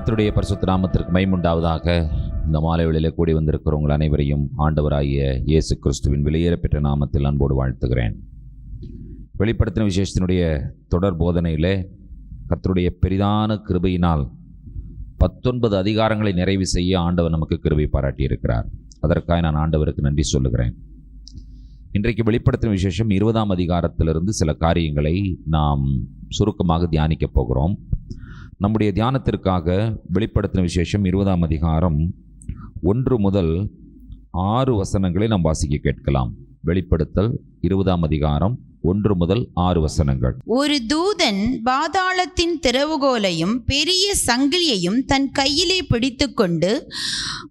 கர்த்தருடைய பரிசுத்த நாமத்திற்கு மகிமையுண்டாவதாக. இந்த மாலை வேளையிலே கூடி வந்திருக்கிற உங்கள் அனைவரையும் ஆண்டவராகிய இயேசு கிறிஸ்துவின் வெளியேறப்பெற்ற நாமத்தில் அன்போடு வாழ்த்துகிறேன். வெளிப்படுத்தின விசேஷத்தினுடைய தொடர் போதனையிலே கர்த்தருடைய பெரிதான கிருபையினால் 19 அதிகாரங்களை நிறைவு செய்ய ஆண்டவர் நமக்கு கிருபை பாராட்டியிருக்கிறார். அதற்காக நான் ஆண்டவருக்கு நன்றி சொல்லுகிறேன். இன்றைக்கு வெளிப்படுத்தின விசேஷம் 20ஆம் அதிகாரத்திலிருந்து சில காரியங்களை நாம் சுருக்கமாக தியானிக்கப் போகிறோம். நம்முடைய தியானத்திற்காக வெளிப்படுத்தின விசேஷம் 20ஆம் அதிகாரம் 1 முதல் 6 வசனங்களை நாம் வாசிக்க கேட்கலாம். வெளிப்படுத்தல் 20ஆம் அதிகாரம் 1 முதல் 6 வசனங்கள். ஒரு தூதன் பாதாளத்தின் திறவுகோலையும் பெரிய சங்கிலியையும் தன் கையிலே பிடித்துக்கொண்டு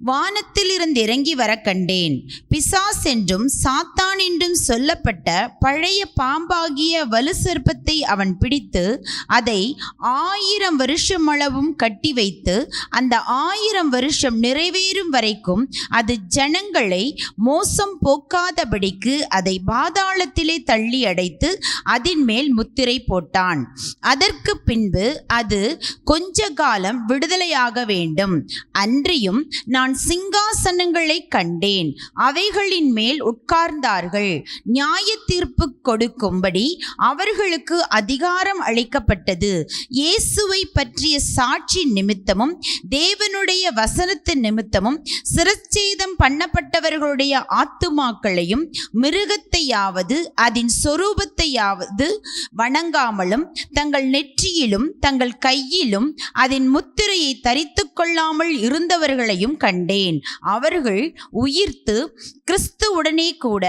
வானத்திலிருந்து இறங்கி வர கண்டேன். பிசாஸ் என்றும் சாத்தான் என்றும் சொல்லப்பட்ட பழைய பாம்பாகிய வலு சர்ப்பத்தை அவன் பிடித்து அதை 1000 வருஷம் அளவும் கட்டி வைத்து அந்த 1000 வருஷம் நிறைவேறும் வரைக்கும் அது ஜனங்களை மோசம் போக்காதபடிக்கு அதை பாதாளத்திலே தள்ளி அடைத்து அதன் மேல் முத்திரை போட்டான். அதற்கு பின்பு அது கொஞ்ச காலம் விடுதலையாக வேண்டும். அன்றியும் நான் சிங்காசனங்களை கண்டேன், அவைகளின் மேல் உட்கார்ந்தார்கள். நியாய தீர்ப்பு கொடுக்கும்படி அவர்களுக்கு அதிகாரம் அளிக்கப்பட்டது. இயேசுவை பற்றிய சாட்சி நிமித்தமும் தேவனுடைய வசனத்தின் நிமித்தமும் சிரச்சேதம் பண்ணப்பட்டவர்களுடைய ஆத்துமாக்களையும் மிருகத்தையாவது அதன் சொரூபத்தையாவது வணங்காமலும் தங்கள் நெற்றியிலும் தங்கள் கையிலும் அதன் முத்திரையை தரித்து கொள்ளாமல் இருந்தவர்களையும் கண்டேன். அவர்கள் உயிர்த்து கிறிஸ்துவுடனே கூட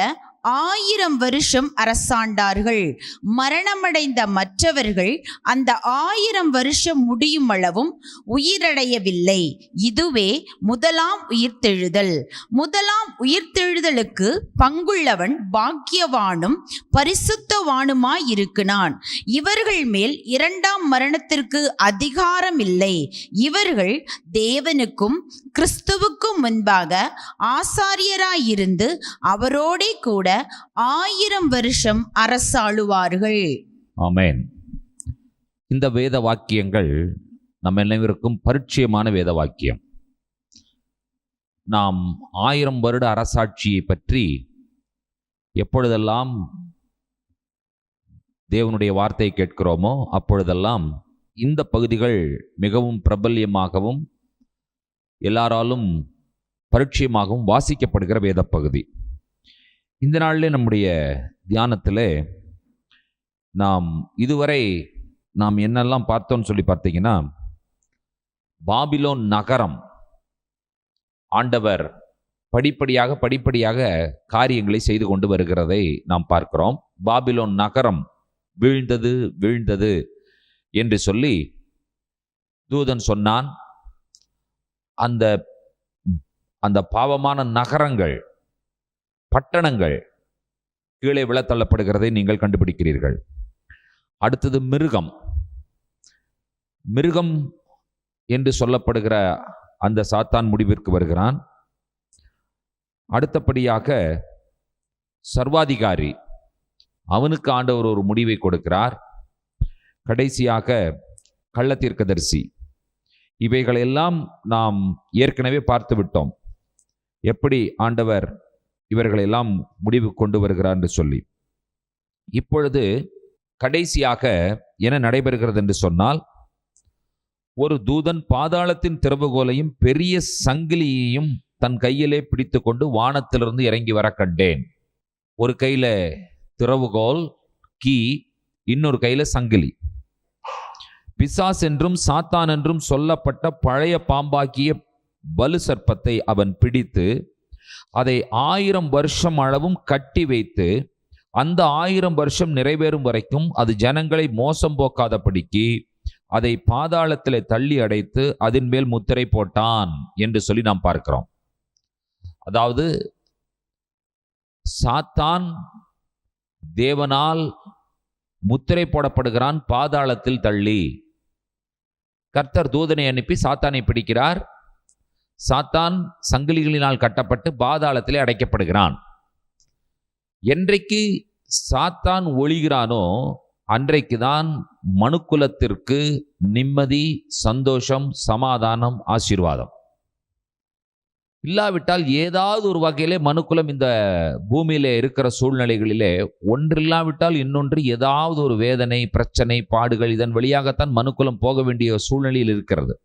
1000 வருஷம் அரசாண்டார்கள். மரணமடைந்த மற்றவர்கள் அந்த 1000 வருஷம் முடியும் அளவும் உயிரடையவில்லை. இதுவே முதலாம் உயிர்த்தெழுதல். முதலாம் உயிர்த்தெழுதலுக்கு பங்குள்ளவன் பாக்கியவானும் பரிசுத்தவானுமாயிருக்கிறான். இவர்கள் மேல் 2ஆம் மரணத்திற்கு அதிகாரம் இல்லை. இவர்கள் தேவனுக்கும் கிறிஸ்துவுக்கும் முன்பாக ஆசாரியராயிருந்து அவரோடே கூட 1000 வருஷம் அரசாளுவார்கள். ஆமென். இந்த வேத வாக்கியங்கள் நம்ம அனைவருக்கும் பரிச்சயமான வேத வாக்கியம். நாம் 1000 வருட அரசாட்சியை பற்றி எப்பொழுதெல்லாம் தேவனுடைய வார்த்தையை கேட்கிறோமோ அப்பொழுதெல்லாம் இந்த பகுதிகள் மிகவும் பிரபல்யமாகவும் எல்லாராலும் பரிச்சயமாகவும் வாசிக்கப்படுகிற வேத பகுதி. இந்த நாளில் நம்முடைய தியானத்தில் இதுவரை நாம் என்னெல்லாம் பார்த்தோம்னு சொல்லி பார்த்தீங்கன்னா, பாபிலோன் நகரம் ஆண்டவர் படிப்படியாக காரியங்களை செய்து கொண்டு வருகிறதை நாம் பார்க்கிறோம். பாபிலோன் நகரம் வீழ்ந்தது என்று சொல்லி தூதன் சொன்னான். அந்த பாவமான நகரங்கள், பட்டணங்கள் கீழே விழத்தள்ளப்படுகிறதை நீங்கள் கண்டுபிடிக்கிறீர்கள். அடுத்தது மிருகம் என்று சொல்லப்படுகிற அந்த சாத்தான் முடிவிற்கு வருகிறான். அடுத்தபடியாக சர்வாதிகாரி, அவனுக்கு ஆண்டவர் ஒரு முடிவை கொடுக்கிறார். கடைசியாக கள்ளத்தீர்க்கதரிசி. இவைகளெல்லாம் நாம் ஏற்கனவே பார்த்து விட்டோம், எப்படி ஆண்டவர் இவர்களெல்லாம் முடிவு கொண்டு வருகிறார் என்று சொல்லி. இப்பொழுது கடைசியாக என்ன நடைபெறுகிறது என்று சொன்னால், ஒரு தூதன் பாதாளத்தின் திறவுகோலையும் பெரிய சங்கிலியையும் தன் கையிலே பிடித்து கொண்டு வானத்திலிருந்து இறங்கி வர கண்டேன். ஒரு கையில திறவுகோல் கீ, இன்னொரு கையில சங்கிலி. பிசாஸ் என்றும் சாத்தான் என்றும் சொல்லப்பட்ட பழைய பாம்பாக்கிய வலு சர்ப்பத்தை அவன் பிடித்து அதை 1000 வருஷம் அளவும் கட்டி வைத்து அந்த 1000 வருஷம் நிறைவேறும் வரைக்கும் அது ஜனங்களை மோசம் போக்காதபடிக்கு அதை பாதாளத்திலே தள்ளி அடைத்து அதன் மேல் முத்திரை போட்டான் என்று சொல்லி நாம் பார்க்கிறோம். அதாவது சாத்தான் தேவனால் முத்திரை போடப்படுகிறான், பாதாளத்தில் தள்ளி. கர்த்தர் தூதனை அனுப்பி சாத்தானை பிடிக்கிறார். சாத்தான் சங்கிலிகளினால் கட்டப்பட்டு பாதாளத்திலே அடைக்கப்படுகிறான். என்றைக்கு சாத்தான் ஒழிகிறானோ அன்றைக்கு தான் மனுக்குலத்திற்கு நிம்மதி, சந்தோஷம், சமாதானம், ஆசீர்வாதம். இல்லாவிட்டால் ஏதாவது ஒரு வகையிலே மனுக்குலம் இந்த பூமியிலே இருக்கிற சூழ்நிலைகளிலே ஒன்றில்லாவிட்டால் இன்னொன்று ஏதாவது ஒரு வேதனை, பிரச்சனை, பாடுகள், இதன் வழியாகத்தான் மனுக்குலம் போக வேண்டிய சூழ்நிலையில் இருக்கிறது.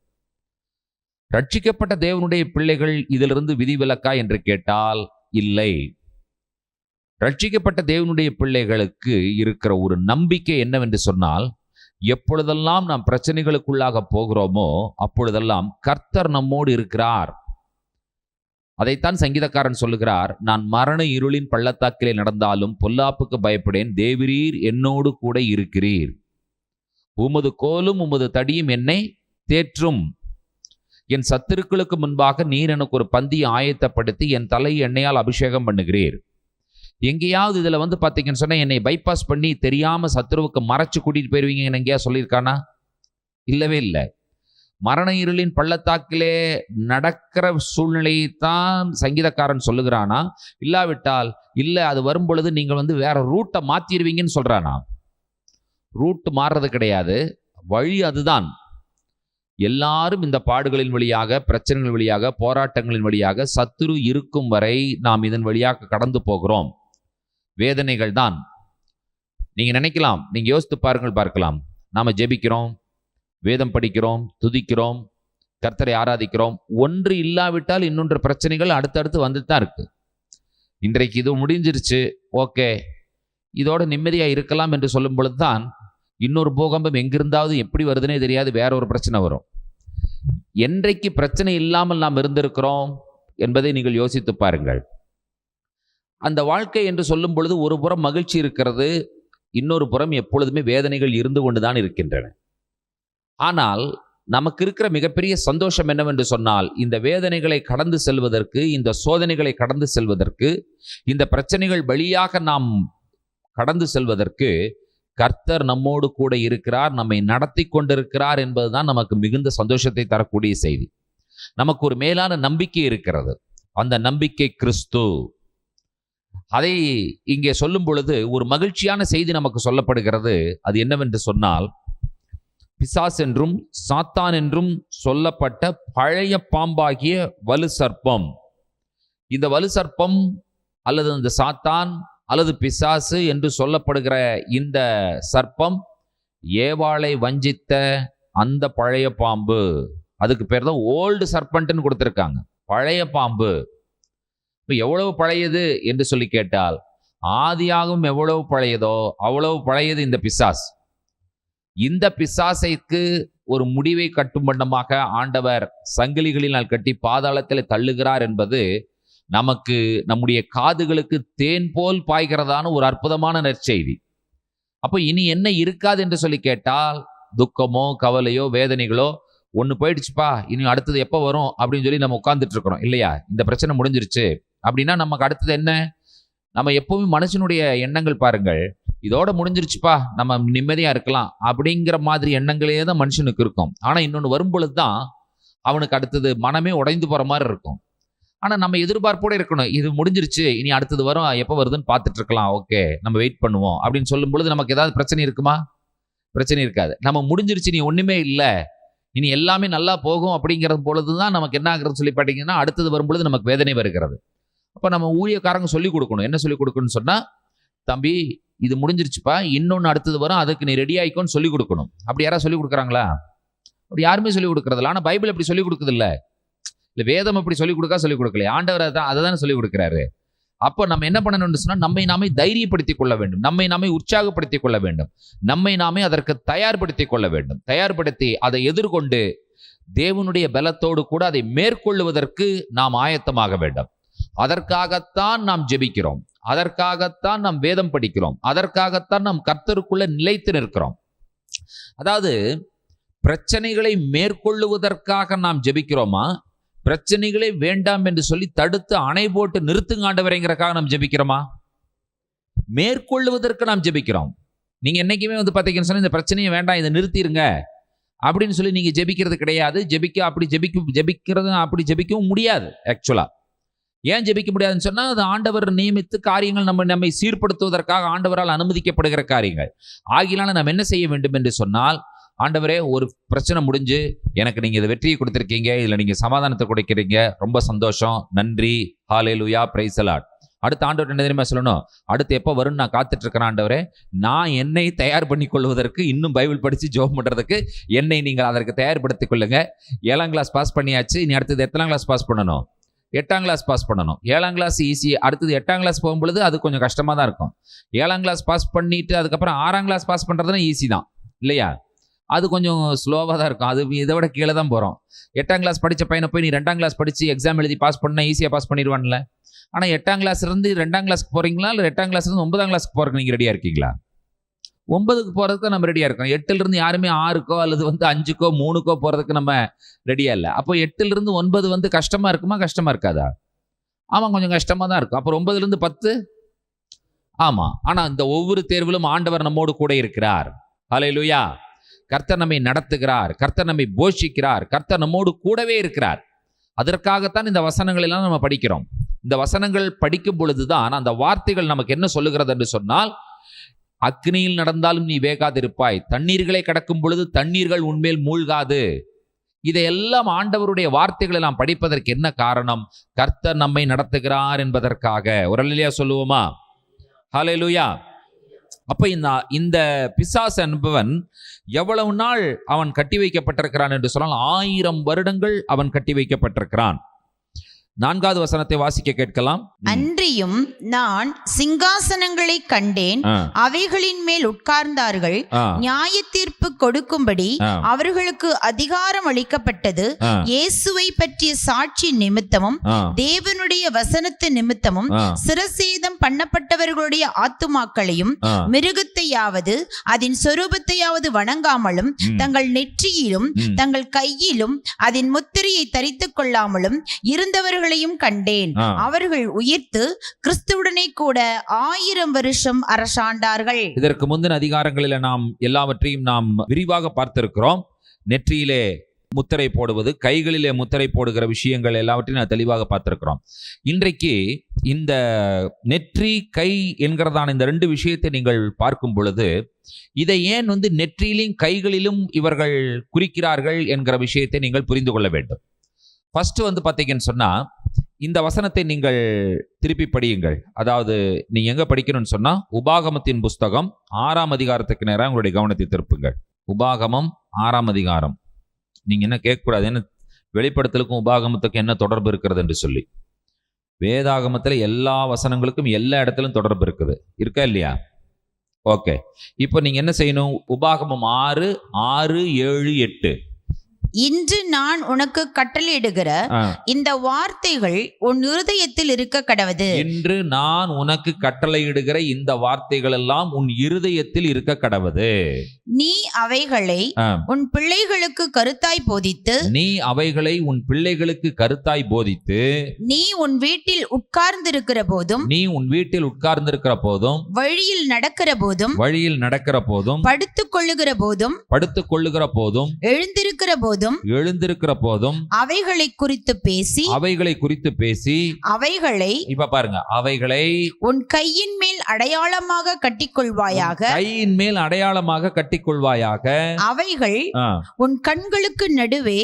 ரட்சிக்கப்பட்ட தேவனுடைய பிள்ளைகள் இதிலிருந்து விதிவிலக்கா என்று கேட்டால் இல்லை. ரட்சிக்கப்பட்ட தேவனுடைய பிள்ளைகளுக்கு இருக்கிற ஒரு நம்பிக்கை என்னவென்று சொன்னால், எப்பொழுதெல்லாம் நாம் பிரச்சனைகளுக்குள்ளாக போகிறோமோ அப்பொழுதெல்லாம் கர்த்தர் நம்மோடு இருக்கிறார். அதைத்தான் சங்கீதக்காரன் சொல்லுகிறார், நான் மரண இருளின் பள்ளத்தாக்கிலே நடந்தாலும் பொல்லாப்புக்கு பயப்படேன், தேவரீர் என்னோடு கூட இருக்கிறீர். உமது கோலும் உமது தடியும் என்னை தேற்றும். என் சத்துருக்களுக்கு முன்பாக நீர் எனக்கு ஒரு பந்தியை ஆயத்தப்படுத்தி என் தலையை எண்ணெயால் அபிஷேகம் பண்ணுகிறீர். எங்கேயாவது இதில் பார்த்தீங்கன்னு சொன்னால் என்னை பைபாஸ் பண்ணி தெரியாமல் சத்துருவுக்கு மறைச்சு கூட்டிகிட்டு போயிடுவீங்கன்னு எங்கேயா சொல்லியிருக்கானா? இல்லவே இல்லை. மரண இருளின் பள்ளத்தாக்கிலே நடக்கிற சூழ்நிலையை தான் சங்கீதக்காரன் சொல்லுகிறானா? இல்லாவிட்டால் இல்லை, அது வரும் பொழுது நீங்கள் வேற ரூட்டை மாற்றிடுவீங்கன்னு சொல்கிறானா? ரூட் மாறுறது கிடையாது, வழி அதுதான். எல்லாரும் இந்த பாடுகளின் வழியாக, பிரச்சனைகள் வழியாக, போராட்டங்களின் வழியாக, சத்துரு இருக்கும் வரை நாம் இதன் வழியாக கடந்து போகிறோம். வேதனைகள் தான். நீங்க நினைக்கலாம், நீங்க யோசித்து பார்க்கலாம், நாம ஜெபிக்கிறோம், வேதம் படிக்கிறோம், துதிக்கிறோம், கர்த்தரை ஆராதிக்கிறோம், ஒன்று இல்லாவிட்டால் இன்னொன்று பிரச்சனைகள் அடுத்தடுத்து வந்துட்டு தான் இருக்கு. இன்றைக்கு இது முடிஞ்சிருச்சு, ஓகே, இதோட நிம்மதியா இருக்கலாம் என்று சொல்லும் பொழுதுதான் இன்னொரு பூகம்பம் எங்கிருந்தாவது எப்படி வருதுன்னே தெரியாது, வேற ஒரு பிரச்சனை வரும். என்றைக்கு பிரச்சனை இல்லாமல் நாம் இருந்திருக்கிறோம் என்பதை நீங்கள் யோசித்து பாருங்கள். அந்த வாழ்க்கை என்று சொல்லும் பொழுது ஒரு புறம் மகிழ்ச்சி இருக்கிறது, இன்னொரு புறம் எப்பொழுதுமே வேதனைகள் இருந்து கொண்டுதான் இருக்கின்றன. ஆனால் நமக்கு இருக்கிற மிகப்பெரிய சந்தோஷம் என்னவென்று சொன்னால், இந்த வேதனைகளை கடந்து செல்வதற்கு, இந்த சோதனைகளை கடந்து செல்வதற்கு, இந்த பிரச்சனைகள் வழியாக நாம் கடந்து செல்வதற்கு கர்த்தர் நம்மோடு கூட இருக்கிறார், நம்மை நடத்தி கொண்டிருக்கிறார் என்பதுதான் நமக்கு மிகுந்த சந்தோஷத்தை தரக்கூடிய செய்தி. நமக்கு ஒரு மேலான நம்பிக்கை இருக்கிறது. அந்த நம்பிக்கை கிறிஸ்து. அதை இங்கே சொல்லும் பொழுது ஒரு மகிழ்ச்சியான செய்தி நமக்கு சொல்லப்படுகிறது. அது என்னவென்று சொன்னால், பிசாஸ் என்றும் சாத்தான் என்றும் சொல்லப்பட்ட பழைய பாம்பாகிய வலு சர்ப்பம், இந்த வலு சர்ப்பம் அல்லது இந்த சாத்தான் அல்லது பிசாசு என்று சொல்லப்படுகிற இந்த சர்ப்பம் ஏவாளை வஞ்சித்த அந்த பழைய பாம்பு. அதுக்கு பேர் தான் ஓல்டு சர்பன்ட்னு கொடுத்திருக்காங்க, பழைய பாம்பு. இப்போ எவ்வளவு பழையது என்று சொல்லி கேட்டால், ஆதியாகவும் எவ்வளவு பழையதோ அவ்வளவு பழையது இந்த பிசாஸ். இந்த பிசாசைக்கு ஒரு முடிவை கட்டும் வண்ணமாக ஆண்டவர் சங்கிலிகளினால் கட்டி பாதாளத்தில் தள்ளுகிறார் என்பது நமக்கு, நம்முடைய காதுகளுக்கு தேன் போல் பாய்கிறதான ஒரு அற்புதமான நற்செய்தி. அப்போ இனி என்ன இருக்காது என்று சொல்லி கேட்டால், துக்கமோ கவலையோ வேதனைகளோ, ஒன்று போயிடுச்சுப்பா, இனி அடுத்தது எப்போ வரும் அப்படின்னு சொல்லி நம்ம உட்கார்ந்துட்டு இருக்கிறோம் இல்லையா? இந்த பிரச்சனை முடிஞ்சிருச்சு அப்படின்னா நமக்கு அடுத்தது என்ன? நம்ம எப்பவுமே மனுஷனுடைய எண்ணங்கள் பாருங்கள், இதோட முடிஞ்சிருச்சுப்பா, நம்ம நிம்மதியா இருக்கலாம் அப்படிங்கிற மாதிரி எண்ணங்களே தான் மனுஷனுக்கு இருக்கும். ஆனா இன்னொன்று வரும் பொழுது தான் அவனுக்கு அடுத்தது மனமே உடைந்து போற மாதிரி இருக்கும். ஆனா நம்ம எதிர்பார்ப்போட இருக்கணும், இது முடிஞ்சிருச்சு, இனி அடுத்தது வரும், எப்போ வருதுன்னு பார்த்துட்டு இருக்கலாம், ஓகே நம்ம வெயிட் பண்ணுவோம் அப்படின்னு சொல்லும் பொழுது நமக்கு ஏதாவது பிரச்சனை இருக்குமா? பிரச்சனை இருக்காது. நம்ம முடிஞ்சிருச்சு, நீ ஒண்ணுமே இல்லை, இனி எல்லாமே நல்லா போகும் அப்படிங்கிற பொழுதுதான் நமக்கு என்ன ஆகுறது சொல்லி பார்த்தீங்கன்னா, அடுத்தது வரும்பொழுது நமக்கு வேதனை வருகிறது. அப்போ நம்ம ஊழியக்காரங்க சொல்லிக் கொடுக்கணும். என்ன சொல்லிக் கொடுக்கணும்னு சொன்னா, தம்பி இது முடிஞ்சிருச்சுப்பா, இன்னொன்று அடுத்தது வரும், அதுக்கு நீ ரெடி ஆயிக்கோன்னு சொல்லிக் கொடுக்கணும். அப்படி யாராவது சொல்லிக் கொடுக்குறாங்களா? அப்படி யாருமே சொல்லிக் கொடுக்கறதில்ல. ஆனால் பைபிள் அப்படி சொல்லிக் கொடுக்குது இல்லை, வேதம் அப்படி சொல்லிக் கொடுக்கல. ஆண்டவர் அதை தானே சொல்லிக் கொடுக்குறாரு. அப்போ நம்ம என்ன பண்ணணும்னு சொன்னா, நம்மை நாமே தைரியப்படுத்திக் கொள்ள வேண்டும், நம்மை நாமே உற்சாகப்படுத்திக் கொள்ள வேண்டும், நம்மை நாமே அதற்கு தயார்படுத்திக் கொள்ள வேண்டும். தயார்படுத்தி அதை எதிர்கொண்டு தேவனுடைய பலத்தோடு கூட அதை மேற்கொள்ளுவதற்கு நாம் ஆயத்தமாக வேண்டும். அதற்காகத்தான் நாம் ஜெபிக்கிறோம், அதற்காகத்தான் நாம் வேதம் படிக்கிறோம், அதற்காகத்தான் நாம் கர்த்தருக்குள்ள நிலைத்து நிற்கிறோம். அதாவது பிரச்சனைகளை மேற்கொள்ளுவதற்காக நாம் ஜெபிக்கிறோமா, பிரச்சனைகளே வேண்டாம் என்று சொல்லி தடுத்து அணை போட்டு நிறுத்துங்க ஆண்டவரேங்கிறக்காக நாம் ஜெபிக்கிறோமா? மேற்கொள்ளுவதற்கு நாம் ஜெபிக்கிறோம். நீங்க என்னைக்குமே பார்த்தீங்கன்னு சொன்னா, இந்த பிரச்சனையை வேண்டாம், இதை நிறுத்திடுங்க அப்படின்னு சொல்லி நீங்க ஜெபிக்கிறது கிடையாது. அப்படி ஜெபிக்கவும் முடியாது. ஆக்சுவலா ஏன் ஜெபிக்க முடியாதுன்னு சொன்னா, அது ஆண்டவர் நியமித்து காரியங்கள் நம்மை சீர்படுத்துவதற்காக ஆண்டவரால் அனுமதிக்கப்படுகிற காரியங்கள். ஆகினால நாம் என்ன செய்ய வேண்டும் என்று சொன்னால், ஆண்டவரே, ஒரு பிரச்சனை முடிஞ்சு எனக்கு நீங்க இதை வெற்றியை கொடுத்திருக்கீங்க, இல்ல நீங்க சமாதானத்தை கொடுக்கிறீங்க, ரொம்ப சந்தோஷம், நன்றி, ஹல்லேலூயா, பிரைஸ் தி லார்ட். அடுத்த ஆண்டவர் என்ன தெரியுமா சொல்லணும்? அடுத்து எப்போ வரும்னு நான் காத்துட்டு இருக்கிறேன் ஆண்டவரே, நான் என்னை தயார் பண்ணி கொள்வதற்கு, இன்னும் பைபிள் படித்து ஜெபம் பண்ணுறதுக்கு என்னை நீங்கள் அதற்கு தயார்படுத்திக் கொள்ளுங்க. 7ஆம் கிளாஸ் பாஸ் பண்ணியாச்சு, இனி அடுத்தது எத்தனாம் கிளாஸ் பாஸ் பண்ணணும்? 8ஆம் கிளாஸ் பாஸ் பண்ணணும். 7ஆம் கிளாஸ் ஈஸி, அடுத்தது 8ஆம் கிளாஸ் போகும்பொழுது அது கொஞ்சம் கஷ்டமாக தான் இருக்கும். 7ஆம் கிளாஸ் பாஸ் பண்ணிட்டு அதுக்கப்புறம் 6ஆம் கிளாஸ் பாஸ் பண்ணுறதுனா ஈஸி தான் இல்லையா? அது கொஞ்சம் ஸ்லோவாக தான் இருக்கும், அது இதை விட கீழே தான் போகிறோம். 8ஆம் கிளாஸ் படித்த பையனை போய் நீ 2ஆம் கிளாஸ் படித்து எக்ஸாம் எழுதி பாஸ் பண்ணால் ஈஸியாக பாஸ் பண்ணிடுவான்ல. ஆனால் 8ஆம் கிளாஸ்லேருந்து 2ஆம் கிளாஸ்க்கு போகிறீங்களா, இல்லை 8ஆம் கிளாஸ்லேருந்து 9ஆம் கிளாஸ்க்கு போகிறதுக்கு நீங்கள் ரெடியாக இருக்கீங்களா? 9க்கு போகிறதுக்கு நம்ம ரெடியாக இருக்கோம். 8லிருந்து யாருமே 6க்கோ அல்லது 5க்கோ 3க்கோ போகிறதுக்கு நம்ம ரெடியாக இல்லை. அப்போ 8லிருந்து 9 கஷ்டமாக இருக்குமா, கஷ்டமாக இருக்காதா? ஆமாம், கொஞ்சம் கஷ்டமாக தான் இருக்கும். அப்புறம் 9லிருந்து 10, ஆமாம். ஆனால் இந்த ஒவ்வொரு தேர்விலும் ஆண்டவர் நம்மோடு கூட இருக்கிறார். ஹல்லேலூயா. கர்த்தர் நம்மை நடத்துகிறார், கர்த்தர் நம்மை போஷிக்கிறார், கர்த்தர் நம்மோடு கூடவே இருக்கிறார். அதற்காகத்தான் இந்த வசனங்கள் எல்லாம் நம்ம படிக்கிறோம். இந்த வசனங்கள் படிக்கும் பொழுதுதான் அந்த வார்த்தைகள் நமக்கு என்ன சொல்லுகிறது என்று சொன்னால், அக்னியில் நடந்தாலும் நீ வேகாதிருப்பாய், தண்ணீர்களை கடக்கும் பொழுது தண்ணீர்கள் உன்மேல் மூழ்காது. இதையெல்லாம் ஆண்டவருடைய வார்த்தைகளை நாம் படிப்பதற்கு என்ன காரணம்? கர்த்தர் நம்மை நடத்துகிறார் என்பதற்காக. ஒரு அல்லேலூயா சொல்லுவோமா? ஹல்லேலூயா. அப்ப இந்த பிசாசு என்பவன் எவ்வளவு நாள் அவன் கட்டி வைக்கப்பட்டிருக்கிறான் என்று சொன்னால் 1000 வருடங்கள் அவன் கட்டி வைக்கப்பட்டிருக்கிறான். 4வது வசனத்தை வாசிக்க கேட்கலாம். அன்றியும் நான் சிங்காசனங்களை கண்டேன், அவைகளின் மேல் உட்கார்ந்தார்கள், நியாய தீர்ப்பு கொடுக்கும்படி அவர்களுக்கு அதிகாரம் அளிக்கப்பட்டது. இயேசுவை பற்றிய சாட்சி நிமித்தமும் தேவனுடைய வசனத்து நிமித்தமும் சிரசேதம் பண்ணப்பட்டவர்களுடைய ஆத்துமாக்களையும் மிருகத்தையாவது அதன் சொரூபத்தையாவது வணங்காமலும் தங்கள் நெற்றியிலும் தங்கள் கையிலும் அதன் முத்திரையை தரித்துக் கொள்ளாமலும் இருந்தவர்கள் கண்டேன். அவர்கள் உயிர்த்து கிறிஸ்துவுடனே கூட 1000 வருஷம் அரசாண்டார்கள். இதற்கு முந்தின அதிகாரங்களில் நாம் எல்லாவற்றையும் நாம் விரிவாக பார்த்திருக்கிறோம். நெற்றியிலே முத்திரை போடுவது, கைகளிலே முத்திரை போடுகிற விஷயங்கள் எல்லாவற்றையும் நான் தெளிவாக பார்த்திருக்கிறோம். இன்றைக்கு இந்த நெற்றி கை என்கிறதான இந்த 2 விஷயத்தை நீங்கள் பார்க்கும் பொழுது, இதை ஏன் நெற்றியிலும் கைகளிலும் இவர்கள் குறிக்கிறார்கள் என்கிற விஷயத்தை நீங்கள் புரிந்து கொள்ள வேண்டும். ஃபர்ஸ்ட் பார்த்தீங்கன்னு சொன்னா, இந்த வசனத்தை நீங்கள் திருப்பி படியுங்கள். அதாவது நீங்க எங்க படிக்கணும்னு சொன்னா, உபாகமத்தின் புஸ்தகம் 6ஆம் அதிகாரத்துக்கு நேரம் உங்களுடைய கவனத்தை திருப்புங்கள். உபாகமம் 6ஆம் அதிகாரம். நீங்க என்ன கேட்கக்கூடாது, என்ன வெளிப்படுத்தலுக்கும் உபாகமத்துக்கும் என்ன தொடர்பு இருக்கிறது என்று சொல்லி. வேதாகமத்தில் எல்லா வசனங்களுக்கும் எல்லா இடத்திலும் தொடர்பு இருக்குது, இருக்கா இல்லையா? ஓகே, இப்போ நீங்க என்ன செய்யணும்? உபாகமம் 6, 6, 7, 8. இன்று நான் உனக்கு கட்டளையிடுகிற இந்த வார்த்தைகள் உன் இருதயத்தில் இருக்க கடவது. இன்று நான் உனக்கு கட்டளையிடுகிற இந்த வார்த்தைகள் எல்லாம் உன் இருதயத்தில் இருக்க கடவது. நீ அவைகளை உன் பிள்ளைகளுக்கு கருத்தாய் போதித்து, நீ அவைகளை உன் பிள்ளைகளுக்கு கருத்தாய் போதித்து, நீ உன் வீட்டில் உட்கார்ந்திருக்கிற போதும், நீ உன் வீட்டில் உட்கார்ந்திருக்கிற போதும், வழியில் நடக்கிற போதும், வழியில் நடக்கிற போதும், படுத்துக் கொள்ளுகிற போதும், படுத்துக் கொள்ளுகிற போதும், எழுந்திருக்கிற போதும், எழுந்திருக்கிற போதும் அவைகளை குறித்து பேசி, அவைகளை குறித்து பேசி, அவைகளை இப்ப பாருங்க, அவைகளை உன் கையின் மேல் அடையாளமாக கட்டிக்கொள்வாயாக, கையின் மேல் அடையாளமாக கட்டிக்கொள்வாயாக. அவைகள் உன் கண்களுக்கு நடுவே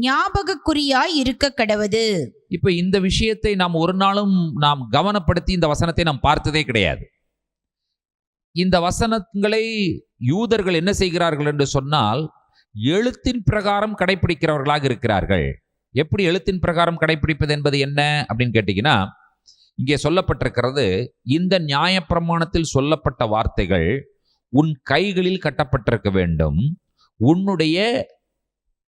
ஞாபக குறியாய் இருக்க கடவது. இப்ப இந்த விஷயத்தை நாம் ஒரு நாளும் நாம் கவனப்படுத்தி இந்த வசனத்தை நாம் பார்த்ததே கிடையாது. இந்த வசனங்களை யூதர்கள் என்ன செய்கிறார்கள் என்று சொன்னால், எழுத்தின் பிரகாரம் கடைபிடிக்கிறவர்களாக இருக்கிறார்கள். எப்படி எழுத்தின் பிரகாரம் கடைபிடிப்பது என்பது என்ன அப்படின்னு கேட்டீங்கன்னா, இங்கே சொல்லப்பட்டிருக்கிறது, இந்த நியாயப்பிரமாணத்தில் சொல்லப்பட்ட வார்த்தைகள் உன் கைகளில் கட்டப்பட்டிருக்க வேண்டும், உன்னுடைய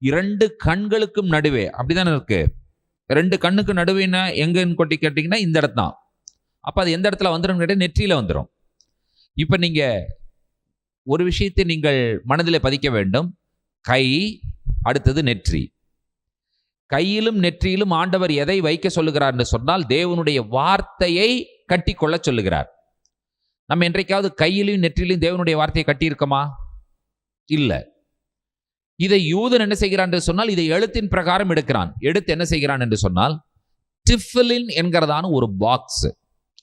2 கண்களுக்கும் நடுவே. அப்படிதானே இருக்கு? 2 கண்ணுக்கு நடுவேன்னா எங்கன்னு கொட்டி கேட்டீங்கன்னா இந்த இடத்தான். அப்ப அது எந்த இடத்துல வந்துடும் கேட்டீங்க? நெற்றியில வந்துடும். இப்ப நீங்க ஒரு விஷயத்தை நீங்கள் மனதில் பதிக்க வேண்டும். கை, அடுத்தது நெற்றி. கையிலும் நெற்றியிலும் ஆண்டவர் எதை வைக்க சொல்லுகிறார் என்று சொன்னால், தேவனுடைய வார்த்தையை கட்டி கொள்ள சொல்லுகிறார். நம்ம என்றைக்காவது கையிலும் நெற்றியிலும் தேவனுடைய வார்த்தையை கட்டி இருக்கமா? இல்ல. இதை யூதன் என்ன செய்கிறான் என்று சொன்னால், இதை எழுத்தின் பிரகாரம் எடுக்கிறான். எடுத்து என்ன செய்கிறான் என்று சொன்னால், டிஃபிலின் என்கிறதான ஒரு பாக்ஸ்.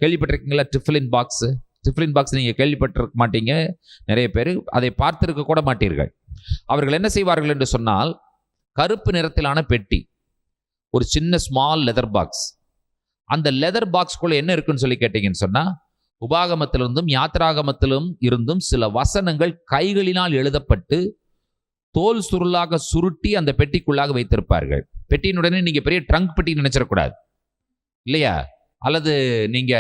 கேள்விப்பட்டிருக்கீங்களா? டிஃபிலின் பாக்ஸ். டிஃபிலின் பாக்ஸ் நீங்க கேள்விப்பட்டிருக்க மாட்டீங்க, நிறைய பேர் அதை பார்த்திருக்க கூட மாட்டீர்கள். அவர்கள் என்ன செய்வார்கள் என்று சொன்னால், கருப்பு நிறத்திலான பெட்டி, ஒரு சின்ன ஸ்மால் லெதர் பாக்ஸ். அந்த லெதர் பாக்ஸ்குள்ள என்ன இருக்குன்னு சொல்லி கேட்டீங்கன்னு சொன்னா, உபாகமத்திலிருந்தும் யாத்திராகமத்திலும் இருந்தும் சில வசனங்கள் கைகளினால் எழுதப்பட்டு தோல் சுருளாக சுருட்டி அந்த பெட்டிக்குள்ளாக வைத்திருப்பார்கள். பெட்டியினுடனே நீங்க பெரிய ட்ரங்க் பெட்டி நினைச்சிடக்கூடாது இல்லையா? அல்லது நீங்க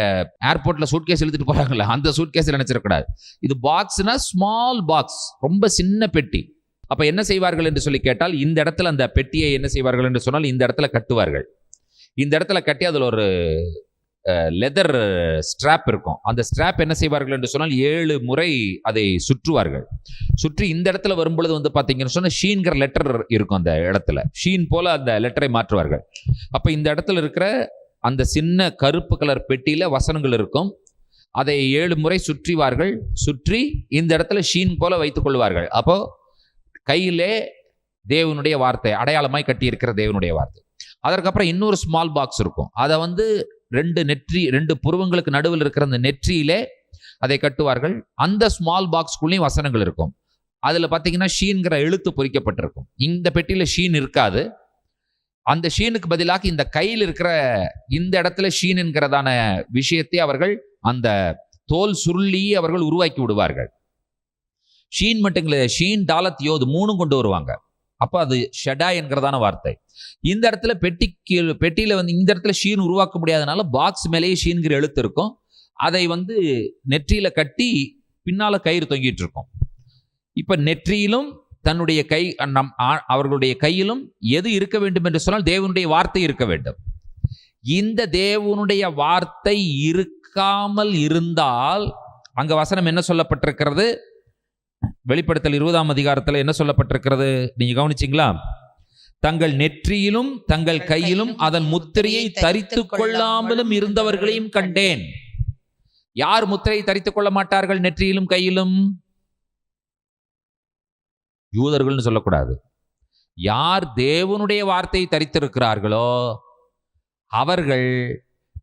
ஏர்போர்ட்ல சூட்கேஸ் எழுதிட்டு போறாங்களா, அந்த சூட்கேஸ் நினைச்சிடக்கூடாது. இது பாக்ஸ்னா ஸ்மால் பாக்ஸ், ரொம்ப சின்ன பெட்டி. அப்ப என்ன செய்வார்கள் என்று சொல்லி கேட்டால், இந்த இடத்துல அந்த பெட்டியை என்ன செய்வார்கள் என்று சொன்னால், இந்த இடத்துல கட்டுவார்கள். இந்த இடத்துல கட்டி அதில் ஒரு லெதர் ஸ்ட்ராப் இருக்கும். அந்த ஸ்ட்ராப் என்ன செய்வார்கள் என்று சொன்னால் 7 முறை அதை சுற்றுவார்கள். சுற்றி இந்த இடத்துல வரும்பொழுது வந்து பார்த்தீங்கன்னு சொன்னால் ஷீன்கிற லெட்டர் இருக்கும். அந்த இடத்துல ஷீன் போல அந்த லெட்டரை மாற்றுவார்கள். அப்போ இந்த இடத்துல இருக்கிற அந்த சின்ன கருப்பு கலர் பெட்டியில வசனங்கள் இருக்கும். அதை 7 முறை சுற்றிவார்கள். சுற்றி இந்த இடத்துல ஷீன் போல வைத்துக் கொள்வார்கள். அப்போ கையிலே தேவனுடைய வார்த்தை அடையாளமாய் கட்டி இருக்கிற தேவனுடைய வார்த்தை. அதற்கப்புறம் இன்னொரு ஸ்மால் பாக்ஸ் இருக்கும். அதை வந்து 2 புருவங்களுக்கு நடுவில் இருக்கிற அந்த நெற்றியிலே அதை கட்டுவார்கள். அந்த ஸ்மால் பாக்ஸ்குள்ளேயும் வசனங்கள் இருக்கும். அதுல பாத்தீங்கன்னா ஷீன்கிற எழுத்து பொறிக்கப்பட்டிருக்கும். இந்த பெட்டியில ஷீன் இருக்காது. அந்த ஷீனுக்கு பதிலாக இந்த கையில் இருக்கிற இந்த இடத்துல ஷீன் என்கிறதான விஷயத்தை அவர்கள் அந்த தோல் சுருளி அவர்கள் உருவாக்கி விடுவார்கள். ஷீன் மட்டும் ஷீன், டாலத், யோது 3 கொண்டு வருவாங்க. அப்போ அது ஷெடா என்கிறதான வார்த்தை. இந்த இடத்துல பெட்டியில வந்து இந்த இடத்துல ஷீன் உருவாக்க முடியாதனால பாக்ஸ் மேலேயே ஷீன்கிற எழுத்து இருக்கும். அதை வந்து நெற்றியில கட்டி பின்னால கயிறு தொங்கிட்டு இருக்கும். இப்ப நெற்றியிலும் தன்னுடைய கை அவர்களுடைய கையிலும் எது இருக்க வேண்டும் என்று சொன்னால் தேவனுடைய வார்த்தை இருக்க வேண்டும். இந்த தேவனுடைய வார்த்தை இருக்காமல் இருந்தால், அங்க வசனம் என்ன சொல்லப்பட்டிருக்கிறது? வெளிப்படுத்தல் 20ஆம் அதிகாரத்தில் என்ன சொல்லப்பட்டிருக்கிறது நீங்க கவனிச்சீங்களா? தங்கள் நெற்றியிலும் தங்கள் கையிலும் அதன் முத்திரையை தரித்துக் கொள்ளாமலும் இருந்தவர்களையும் கண்டேன். யார் முத்திரையை தரித்துக் கொள்ள மாட்டார்கள் நெற்றியிலும் கையிலும்? யூதர்கள்னு சொல்லக்கூடாது. யார் தேவனுடைய வார்த்தையை தரித்திருக்கிறார்களோ அவர்கள்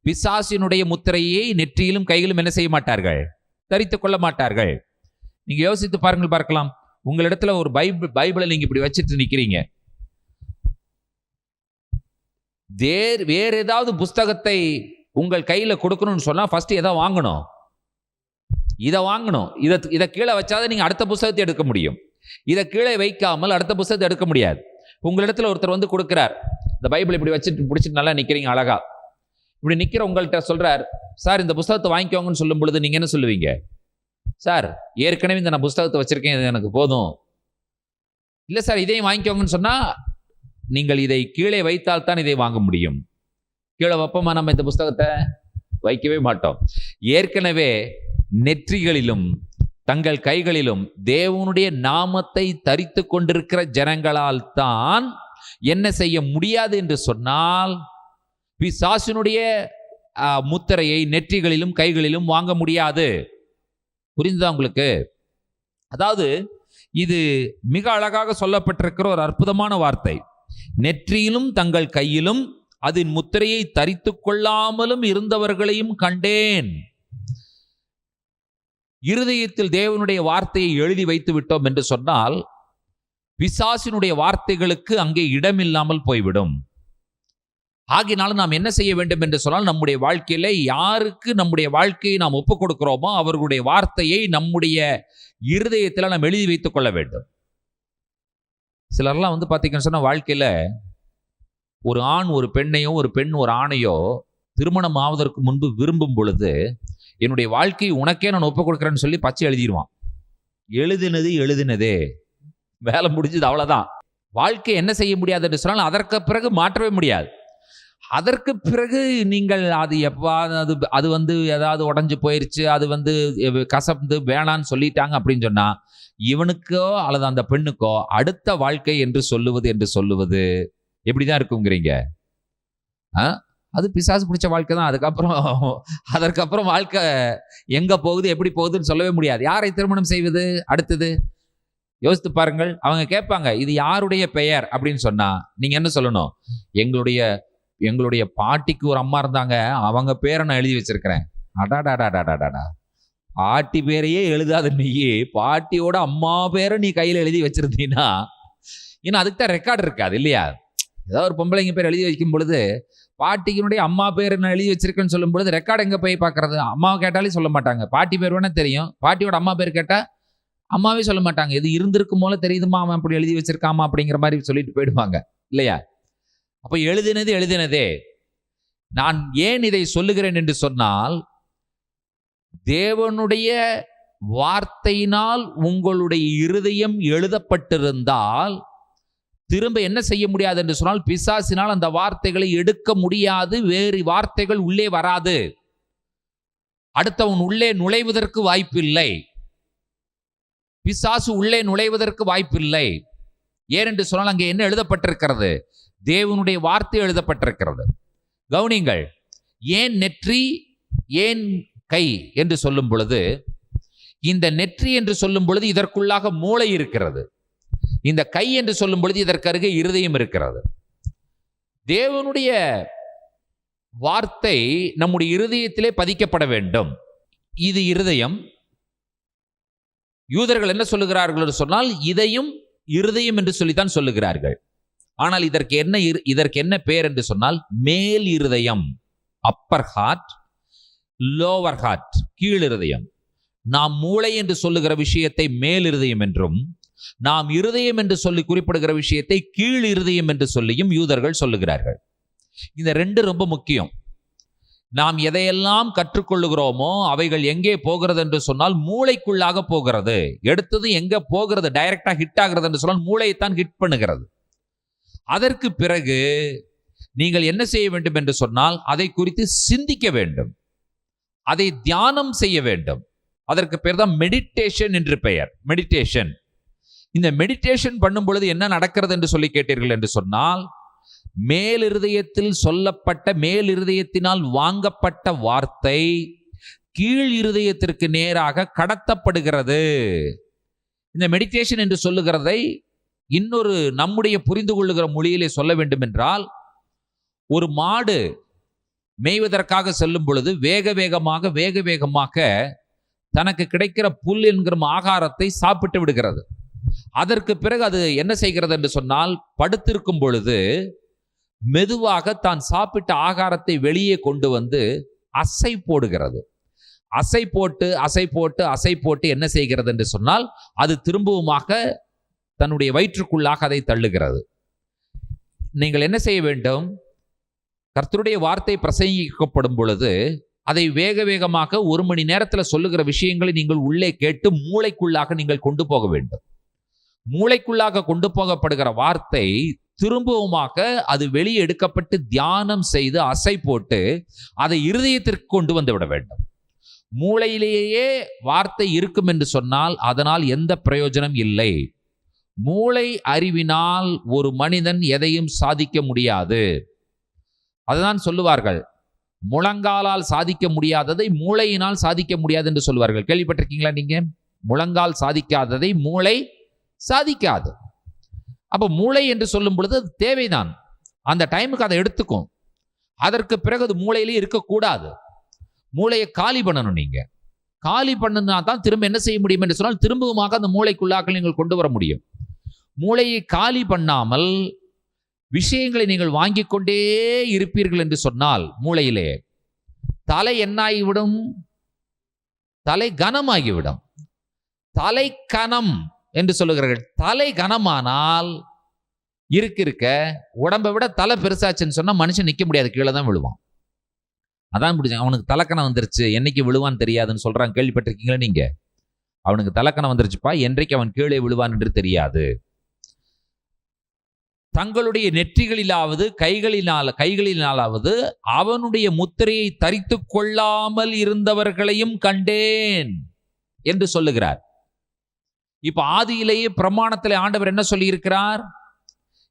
பிசாசினுடைய முத்திரையை நெற்றியிலும் கையிலும் என்ன செய்ய மாட்டார்கள்? தரித்துக் கொள்ள மாட்டார்கள். நீங்க யோசித்து பாருங்கள், பார்க்கலாம். உங்களிடத்துல ஒரு பைபிளை நீங்க இப்படி வச்சுட்டு நிக்கிறீங்க. வேற ஏதாவது புஸ்தகத்தை உங்கள் கையில கொடுக்கணும்னு சொன்னா ஃபர்ஸ்ட் எதை வாங்கணும்? இதை வாங்கணும். இதை கீழே வச்சாதான் நீங்க அடுத்த புஸ்தகத்தை எடுக்க முடியும். இதை கீழே வைக்காமல் அடுத்த புஸ்தகத்தை எடுக்க முடியாது. உங்களிடத்துல ஒருத்தர் வந்து கொடுக்கிறார், இந்த பைபிள் இப்படி வச்சுட்டு பிடிச்சிட்டு நல்லா நிக்கிறீங்க, அழகா இப்படி நிக்கிற உங்கள்கிட்ட சொல்றார், சார் இந்த புஸ்தகத்தை வாங்கிக்கோங்கன்னு சொல்லும் பொழுது நீங்க என்ன சொல்லுவீங்க? சார் ஏற்கனவே இந்த நான் புஸ்தகத்தை வச்சிருக்கேன், இது எனக்கு போதும். இல்லை சார் இதையும் வாங்கிக்கோங்கன்னு சொன்னா நீங்கள் இதை கீழே வைத்தால் தான் இதை வாங்க முடியும். கீழே வைப்போமா நம்ம இந்த புஸ்தகத்தை? வைக்கவே மாட்டோம். ஏற்கனவே நெற்றிகளிலும் தங்கள் கைகளிலும் தேவனுடைய நாமத்தை தரித்து கொண்டிருக்கிற ஜனங்களால் தான் என்ன செய்ய முடியாது என்று சொன்னால், பிசாசினுடைய முத்திரையை நெற்றிகளிலும் கைகளிலும் வாங்க முடியாது. புரிந்துதா உங்களுக்கு? அதாவது இது மிக அழகாக சொல்லப்பட்டிருக்கிற ஒரு அற்புதமான வார்த்தை. நெற்றியிலும் தங்கள் கையிலும் அதன் முத்திரையை தரித்து கொள்ளாமலும் இருந்தவர்களையும் கண்டேன். இருதயத்தில் தேவனுடைய வார்த்தையை எழுதி வைத்து விட்டோம் என்று சொன்னால் பிசாசினுடைய வார்த்தைகளுக்கு அங்கே இடமில்லாமல் போய்விடும். ஆகினாலும் நாம் என்ன செய்ய வேண்டும் என்று சொன்னால், நம்முடைய வாழ்க்கையில யாருக்கு நம்முடைய வாழ்க்கையை நாம் ஒப்புக் கொடுக்கிறோமோ அவர்களுடைய வார்த்தையை நம்முடைய இருதயத்தில் நாம் எழுதி வைத்துக் கொள்ள வேண்டும். சிலர்லாம் வந்து பார்த்தீங்கன்னு சொன்னா, வாழ்க்கையில ஒரு ஆண் ஒரு பெண்ணையோ ஒரு பெண் ஒரு ஆணையோ திருமணம் ஆவதற்கு முன்பு விரும்பும் பொழுது, என்னுடைய வாழ்க்கையை உனக்கே நான் ஒப்புக் கொடுக்குறேன்னு சொல்லி பச்சை எழுதிடுவான். எழுதினதே வேலை முடிஞ்சது, அவ்வளவுதான். வாழ்க்கை என்ன செய்ய முடியாது என்று சொன்னால் அதற்கு பிறகு மாற்றவே முடியாது. அதற்கு பிறகு நீங்கள் அது அது வந்து ஏதாவது உடஞ்சு போயிருச்சு, அது வந்து கசந்து வேணான்னு சொல்லிட்டாங்க அப்படின்னு சொன்னா, இவனுக்கோ அல்லது அந்த பெண்ணுக்கோ அடுத்த வாழ்க்கை என்று சொல்லுவது எப்படிதான் இருக்குங்கிறீங்க? அது பிசாசு பிடிச்ச வாழ்க்கை தான். அதற்கப்புறம் வாழ்க்கை எங்க போகுது எப்படி போகுதுன்னு சொல்லவே முடியாது. யாரை திருமணம் செய்வது அடுத்தது? யோசித்து பாருங்கள். அவங்க கேட்பாங்க, இது யாருடைய பெயர் அப்படின்னு சொன்னா நீங்க என்ன சொல்லணும்? எங்களுடைய எங்களுடைய பாட்டிக்கு ஒரு அம்மா இருந்தாங்க, அவங்க பேரை நான் எழுதி வச்சிருக்கிறேன். அடாடாடாடாடாடா, பாட்டி பேரையே எழுதாத நீயே பாட்டியோட அம்மா பேரை நீ கையில எழுதி வச்சிருந்தீங்கன்னா, ஏன்னா அதுக்கு தான் ரெக்கார்டு இருக்காது இல்லையா? ஏதாவது ஒரு பொம்பளைங்க பேர் எழுதி வைக்கும் பொழுது பாட்டிக்கினுடைய அம்மா பேர் நான் எழுதி வச்சிருக்கேன்னு சொல்லும் பொழுது ரெக்கார்டு எங்க போய் பார்க்கறது? அம்மாவை கேட்டாலே சொல்ல மாட்டாங்க. பாட்டி பேர் வேணா தெரியும், பாட்டியோட அம்மா பேர் கேட்டா அம்மாவே சொல்ல மாட்டாங்க. இது இருந்திருக்கும் போல தெரியுதுமா, அவன் அப்படி எழுதி வச்சிருக்காமா அப்படிங்கிற மாதிரி சொல்லிட்டு போயிடுவாங்க இல்லையா? அப்ப எழுதினது எழுதினதே. நான் ஏன் இதை சொல்லுகிறேன் என்று சொன்னால், தேவனுடைய வார்த்தையினால் உங்களுடைய இருதயம் எழுதப்பட்டிருந்தால் திரும்ப என்ன செய்ய முடியாது என்று சொன்னால், பிசாசினால் அந்த வார்த்தைகளை எடுக்க முடியாது. வேறு வார்த்தைகள் உள்ளே வராது. அடுத்தவன் உள்ளே நுழைவதற்கு வாய்ப்பில்லை. பிசாசு உள்ளே நுழைவதற்கு வாய்ப்பில்லை. ஏனென்று சொன்னால் அங்கே என்ன எழுதப்பட்டிருக்கிறது? தேவனுடைய வார்த்தை எழுதப்பட்டிருக்கிறது. கவனிங்கள், ஏன் நெற்றி ஏன் கை என்று சொல்லும் பொழுது, இந்த நெற்றி என்று சொல்லும் பொழுது இதற்குள்ளாக மூளை இருக்கிறது. இந்த கை என்று சொல்லும் பொழுது இதற்கு அருகே இருதயம் இருக்கிறது. தேவனுடைய வார்த்தை நம்முடைய இருதயத்திலே பதிக்கப்பட வேண்டும். இது இருதயம். யூதர்கள் என்ன சொல்லுகிறார்கள் என்று சொன்னால், இதையும் இருதயம் என்று சொல்லித்தான் சொல்லுகிறார்கள். ஆனால் இதற்கு என்ன பெயர் என்று சொன்னால், மேல் இருதயம், அப்பர் ஹார்ட், லோவர் ஹார்ட், கீழ் இருதயம். நாம் மூளை என்று சொல்லுகிற விஷயத்தை மேல் இருதயம் என்றும், நாம் இருதயம் என்று சொல்லி குறிப்பிடுகிற விஷயத்தை கீழ் இருதயம் என்று சொல்லியும் யூதர்கள் சொல்லுகிறார்கள். இந்த ரெண்டு ரொம்ப முக்கியம். நாம் எதையெல்லாம் கற்றுக்கொள்ளுகிறோமோ அவைகள் எங்கே போகிறது என்று சொன்னால் மூளைக்குள்ளாக போகிறது. எடுத்தது எங்க போகிறது? டைரக்டா ஹிட் ஆகிறது என்று சொன்னால் மூளையைத்தான் ஹிட் பண்ணுகிறது. அதற்கு பிறகு நீங்கள் என்ன செய்ய வேண்டும் என்று சொன்னால், அதை குறித்து சிந்திக்க வேண்டும், அதை தியானம் செய்ய வேண்டும். அதற்கு பேர் தான் மெடிடேஷன் என்று பெயர். மெடிடேஷன். இந்த மெடிடேஷன் பண்ணும் பொழுது என்ன நடக்கிறது என்று சொல்லி கேட்டீர்கள் என்று சொன்னால், மேல் இருதயத்தில் சொல்லப்பட்ட, மேல் இருதயத்தினால் வாங்கப்பட்ட வார்த்தை கீழ் இருதயத்திற்கு நேராக கடத்தப்படுகிறது. இந்த மெடிடேஷன் என்று சொல்லுகிறதை இன்னொரு நம்முடைய புரிந்து கொள்ளுகிற மொழியிலே சொல்ல வேண்டும் என்றால், ஒரு மாடு மேய்வதற்காக செல்லும் பொழுது வேக வேகமாக தனக்கு கிடைக்கிற புல் என்கிற ஆகாரத்தை சாப்பிட்டு விடுகிறது. அதற்கு பிறகு அது என்ன செய்கிறது என்று சொன்னால், படுத்திருக்கும் பொழுது மெதுவாக தான் சாப்பிட்ட ஆகாரத்தை வெளியே கொண்டு வந்து அசை போடுகிறது. அசை போட்டு என்ன செய்கிறது என்று சொன்னால், அது திரும்பவுமாக தன்னுடைய வயிற்றுக்குள்ளாக அதை தள்ளுகிறது. நீங்கள் என்ன செய்ய வேண்டும்? கர்த்தருடைய வார்த்தை பிரசங்கிக்கப்படும் பொழுது அதை வேகமாக 1 மணி நேரத்தில் சொல்லுகிற விஷயங்களை நீங்கள் உள்ளே கேட்டு மூளைக்குள்ளாக நீங்கள் கொண்டு போக வேண்டும். மூளைக்குள்ளாக கொண்டு போகப்படுகிற வார்த்தை திரும்பவுமாக அது வெளியே எடுக்கப்பட்டு தியானம் செய்து அசை போட்டு அதை இருதயத்திற்கு கொண்டு வந்து விட வேண்டும். மூளையிலேயே வார்த்தை இருக்கும் என்று சொன்னால் அதனால் எந்த பிரயோஜனம் இல்லை. மூளை அறிவினால் ஒரு மனிதன் எதையும் சாதிக்க முடியாது. அதுதான் சொல்லுவார்கள், முழங்காலால் சாதிக்க முடியாததை மூளையினால் சாதிக்க முடியாது என்று சொல்லுவார்கள். கேள்விப்பட்டிருக்கீங்களா நீங்க? முழங்கால் சாதிக்காததை மூளை சாதிக்காது. அப்ப மூளை என்று சொல்லும் பொழுது அது தேவைதான். அந்த டைமுக்கு அதை எடுத்துக்கும். அதற்கு பிறகு அது மூளையிலே இருக்கக்கூடாது. மூளையை காலி பண்ணணும். நீங்க காலி பண்ணுனா தான் திரும்ப என்ன செய்ய முடியும் என்று சொன்னால், திரும்பவுமாக அந்த மூளைக்குள்ளாக நீங்கள் கொண்டு வர முடியும். மூளையை காலி பண்ணாமல் விஷயங்களை நீங்கள் வாங்கிக் கொண்டே இருப்பீர்கள் என்று சொன்னால், மூளையிலே தலை என்னாகிவிடும்? தலை கனமாகிவிடும். தலை கனம் என்று சொல்லுகிறார்கள். தலை கனமானால் இருக்க உடம்பை விட தலை பெருசாச்சுன்னு சொன்னா மனுஷன் நிக்க முடியாது, கீழே தான் விழுவான். அதான் பிடிச்ச அவனுக்கு தலைக்கணம் வந்துருச்சு, என்னைக்கு விழுவான்னு தெரியாதுன்னு சொல்றாங்க. கேள்விப்பட்டிருக்கீங்களா நீங்க? அவனுக்கு தலைக்கணம் வந்துருச்சுப்பா, என்றைக்கு அவன் கீழே விழுவான் என்று தெரியாது. தங்களுடைய நெற்றிகளிலாவது கைகளினாலாவது அவனுடைய முத்திரையை தரித்து கொள்ளாமல் இருந்தவர்களையும் கண்டேன் என்று சொல்லுகிறார். இப்ப ஆதியிலேயே பிரமாணத்திலே ஆண்டவர் என்ன சொல்லி இருக்கிறார்?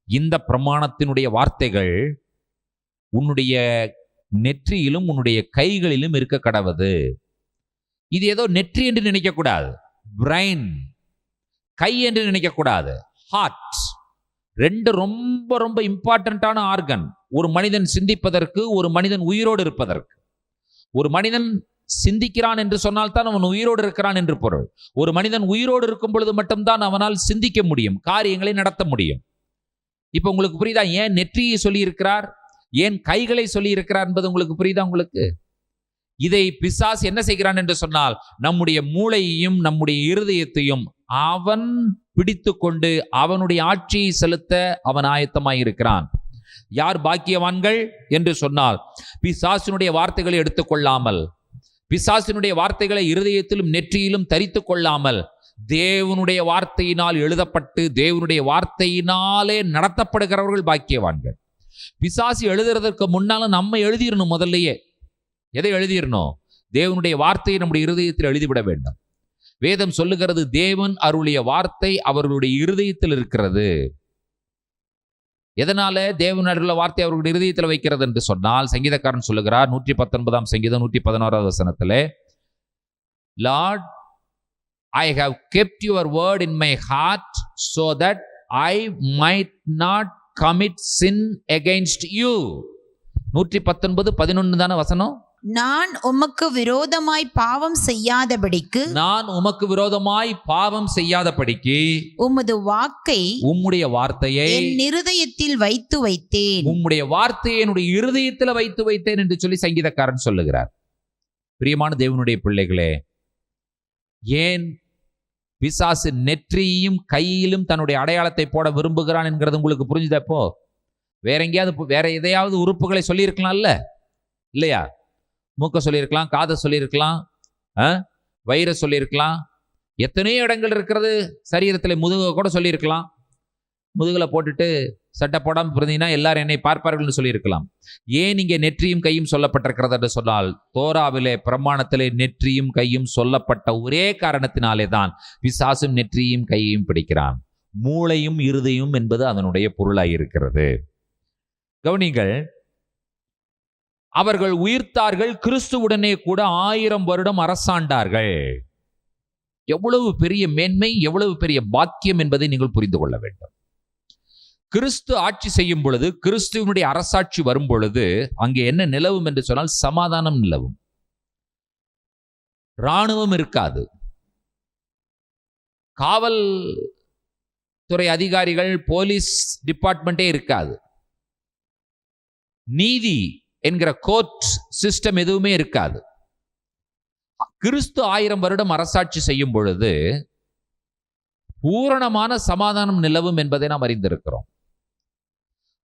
இந்த பிரமாணத்தினுடைய வார்த்தைகள் உன்னுடைய நெற்றியிலும் உன்னுடைய கைகளிலும் இருக்க கடவது. இது ஏதோ நெற்றி என்று நினைக்க கூடாது, பிரைன், கை என்று நினைக்க கூடாது, ஹார்ட். ரெண்டு ரொம்ப ரொம்ப இம்பார்ட்டன்டான ஆர்கன். ஒரு மனிதன் சிந்திப்பதற்கு, ஒரு மனிதன் உயிரோடு இருப்பதற்கு. ஒரு மனிதன் சிந்திக்கிறான் என்று சொன்னால் தான் அவன் உயிரோடு இருக்கிறான் என்று பொருள். ஒரு மனிதன் உயிரோடு இருக்கும் பொழுது மட்டும்தான் அவனால் சிந்திக்க முடியும், காரியங்களை நடத்த முடியும். இப்ப உங்களுக்கு புரியுதா ஏன் நெற்றியை சொல்லி இருக்கிறார், ஏன் கைகளை சொல்லி இருக்கிறார் என்பது உங்களுக்கு புரியுதா? உங்களுக்கு இதை பிசாசு என்ன செய்கிறான் என்று சொன்னால், நம்முடைய மூளையையும் நம்முடைய இருதயத்தையும் அவன் பிடித்து கொண்டு அவனுடைய ஆட்சியை செலுத்த அவன் ஆயத்தமாய் இருக்கிறான். யார் பாக்கியவான்கள் என்று சொன்னால், பிசாசினுடைய வார்த்தைகளை எடுத்துக்கொள்ளாமல், பிசாசினுடைய வார்த்தைகளை இருதயத்திலும் நெற்றியிலும் தரித்து கொள்ளாமல், தேவனுடைய வார்த்தையினால் எழுதப்பட்டு தேவனுடைய வார்த்தையினாலே நடத்தப்படுகிறவர்கள் பாக்கியவான்கள். பிசாசு எழுதுறதற்கு முன்னாலும் நம்ம எழுதிடணும். முதல்லையே எதை எழுதிடணும்? தேவனுடைய வார்த்தையை நம்முடைய இருதயத்தில் எழுதிவிட வேண்டும். வேதம் சொல்லுகிறது, தேவன் அருளிய வார்த்தை அவர்களுடைய இருதயத்தில் இருக்கிறது. எதனால தேவன் அருளிய வார்த்தை அவர்களுடைய இருதயத்தில் வைக்கிறது என்று சொன்னால், சங்கீதக்காரன் சொல்லுகிறார் 119 சங்கீதம் 111 வசனத்திலே, Lord, I have kept your word in my heart so that I might not commit sin against you. 119:11 தான வசனம். நான் உமக்கு விரோதமாய் பாவம் செய்யாதபடிக்கு, நான் உமக்கு விரோதமாய் பாவம் செய்யாதபடிக்கு உமது வாக்கை, உம்முடைய வார்த்தையை என் இருதயத்தில் வைத்து வைத்தேன். உம்முடைய வார்த்தையை என்னுடைய இருதயத்தில் வைத்து வைத்தேன் என்று சொல்லி சங்கீதக்காரன் சொல்லுகிறார். பிரியமான தேவனுடைய பிள்ளைகளே, ஏன் பிசாசு நெற்றியையும் கையிலும் தன்னுடைய அடையாளத்தை போட விரும்புகிறான் என்கிறது உங்களுக்கு புரிஞ்சுதா? இப்போ வேற எங்கேயாவது வேற எதையாவது உறுப்புகளை சொல்லியிருக்கலாம்ல, இல்லையா? மூக்க சொல்லியிருக்கலாம், காதை சொல்லியிருக்கலாம், வயிறை சொல்லியிருக்கலாம், எத்தனையோ இடங்கள் இருக்கிறது சரீரத்தில். முதுக கூட சொல்லியிருக்கலாம். முதுகில் போட்டுட்டு சட்டை போடாமல் பிறந்தீங்கன்னா எல்லாரும் என்னை பார்ப்பார்கள்னு சொல்லியிருக்கலாம். ஏன் இங்கே நெற்றியும் கையும் சொல்லப்பட்டிருக்கிறது என்று சொன்னால், தோராவிலே பிரமாணத்திலே நெற்றியும் கையும் சொல்லப்பட்ட ஒரே காரணத்தினாலே தான் பிசாசும் நெற்றியும் கையையும் பிடிக்கிறான். மூளையும் இருதையும் என்பது அதனுடைய பொருளாயிருக்கிறது. கவனிங்கள், அவர்கள் உயிர்த்தார்கள், கிறிஸ்துவுடனே கூட 1000 வருடம் அரசாண்டார்கள். எவ்வளவு பெரிய மேன்மை, எவ்வளவு பெரிய பாக்கியம் என்பதை நீங்கள் புரிந்து கொள்ள வேண்டும். கிறிஸ்து ஆட்சி செய்யும் பொழுது, கிறிஸ்துவனுடைய அரசாட்சி வரும் பொழுது அங்கே என்ன நிலவும் என்று சொன்னால், சமாதானம் நிலவும். இராணுவம் இருக்காது, காவல் துறை அதிகாரிகள், போலீஸ் டிபார்ட்மெண்ட்டே இருக்காது, நீதி என்கிற கோர்ட் சிஸ்டம் எதுவுமே இருக்காது. கிறிஸ்து 1000 வருடம் அரசாட்சி செய்யும் பொழுது பூரணமான சமாதானம் நிலவும் என்பதை நாம் அறிந்திருக்கிறோம்.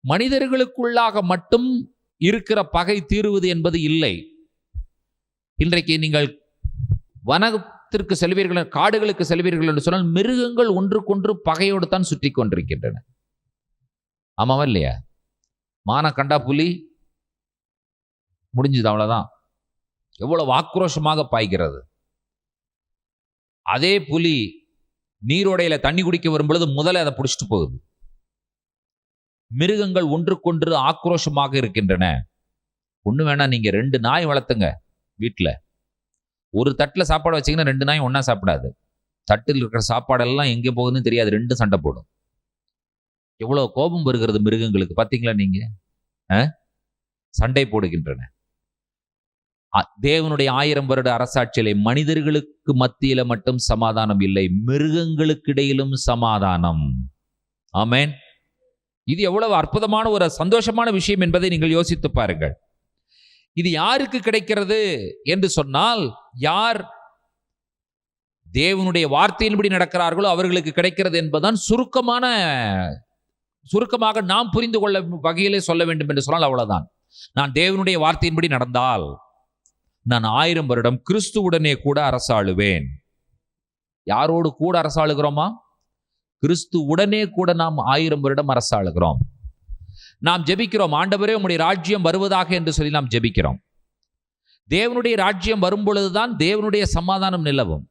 மனிதர்களுக்குள்ளாக மட்டும் இருக்கிற பகை தீருவது என்பது இல்லை. இன்றைக்கு நீங்கள் வனத்திற்கு செல்வீர்கள், காடுகளுக்கு செல்வீர்கள் என்று சொன்னால், மிருகங்கள் ஒன்றுக்கொன்று பகையோடு தான் சுற்றி கொண்டிருக்கின்றன. ஆமாவா இல்லையா? மான கண்டா புலி முடிஞ்சது, அவ்வளவுதான். எவ்வளவு ஆக்ரோஷமாக பாய்கிறது. அதே புலி நீரோடையில தண்ணி குடிக்க வரும் பொழுது முதல்ல அதை பிடிச்சிட்டு போகுது. மிருகங்கள் ஒன்றுக்கொன்று ஆக்ரோஷமாக இருக்கின்றன. ஒண்ணு வேணா, நீங்க 2 நாய் வளர்த்துங்க வீட்டுல. ஒரு தட்டுல சாப்பாடு வச்சீங்கன்னா 2 நாய் ஒன்னா சாப்பிடாது. தட்டில் இருக்கிற சாப்பாடெல்லாம் எங்கே போகுதுன்னு தெரியாது, 2 சண்டை போடும். எவ்வளவு கோபம் வருகிறது மிருகங்களுக்கு, பாத்தீங்களா நீங்க? சண்டை போடுகின்றன. தேவனுடைய 1000 வருட அரசாட்சியிலே மனிதர்களுக்கு மத்தியில மட்டும் சமாதானம் இல்லை, மிருகங்களுக்கு இடையிலும் சமாதானம். ஆமென். இது எவ்வளவு அற்புதமான ஒரு சந்தோஷமான விஷயம் என்பதை நீங்கள் யோசித்து பாருங்கள். இது யாருக்கு கிடைக்கிறது என்று சொன்னால், யார் தேவனுடைய வார்த்தையின்படி நடக்கிறார்களோ அவர்களுக்கு கிடைக்கிறது என்பதுதான் சுருக்கமாக நாம் புரிந்து கொள்ள வகையிலே சொல்ல வேண்டும் என்று சொன்னால் அவ்வளவுதான். நான் தேவனுடைய வார்த்தையின்படி நடந்தால் நான் 1000 வருடம் கிறிஸ்துவுடனே கூட அரசாளுவேன். யாரோடு கூட அரசாளுகிறோமா? கிறிஸ்துவுடனே கூட நாம் 1000 வருடம் அரசாளுகிறோம். நாம் ஜெபிக்கிறோம், ஆண்டவரே உம்முடைய ராஜ்யம் வருவதாக என்று சொல்லி நாம் ஜெபிக்கிறோம். தேவனுடைய ராஜ்யம் வரும் பொழுதுதான் தேவனுடைய சமாதானம் நிலவும்.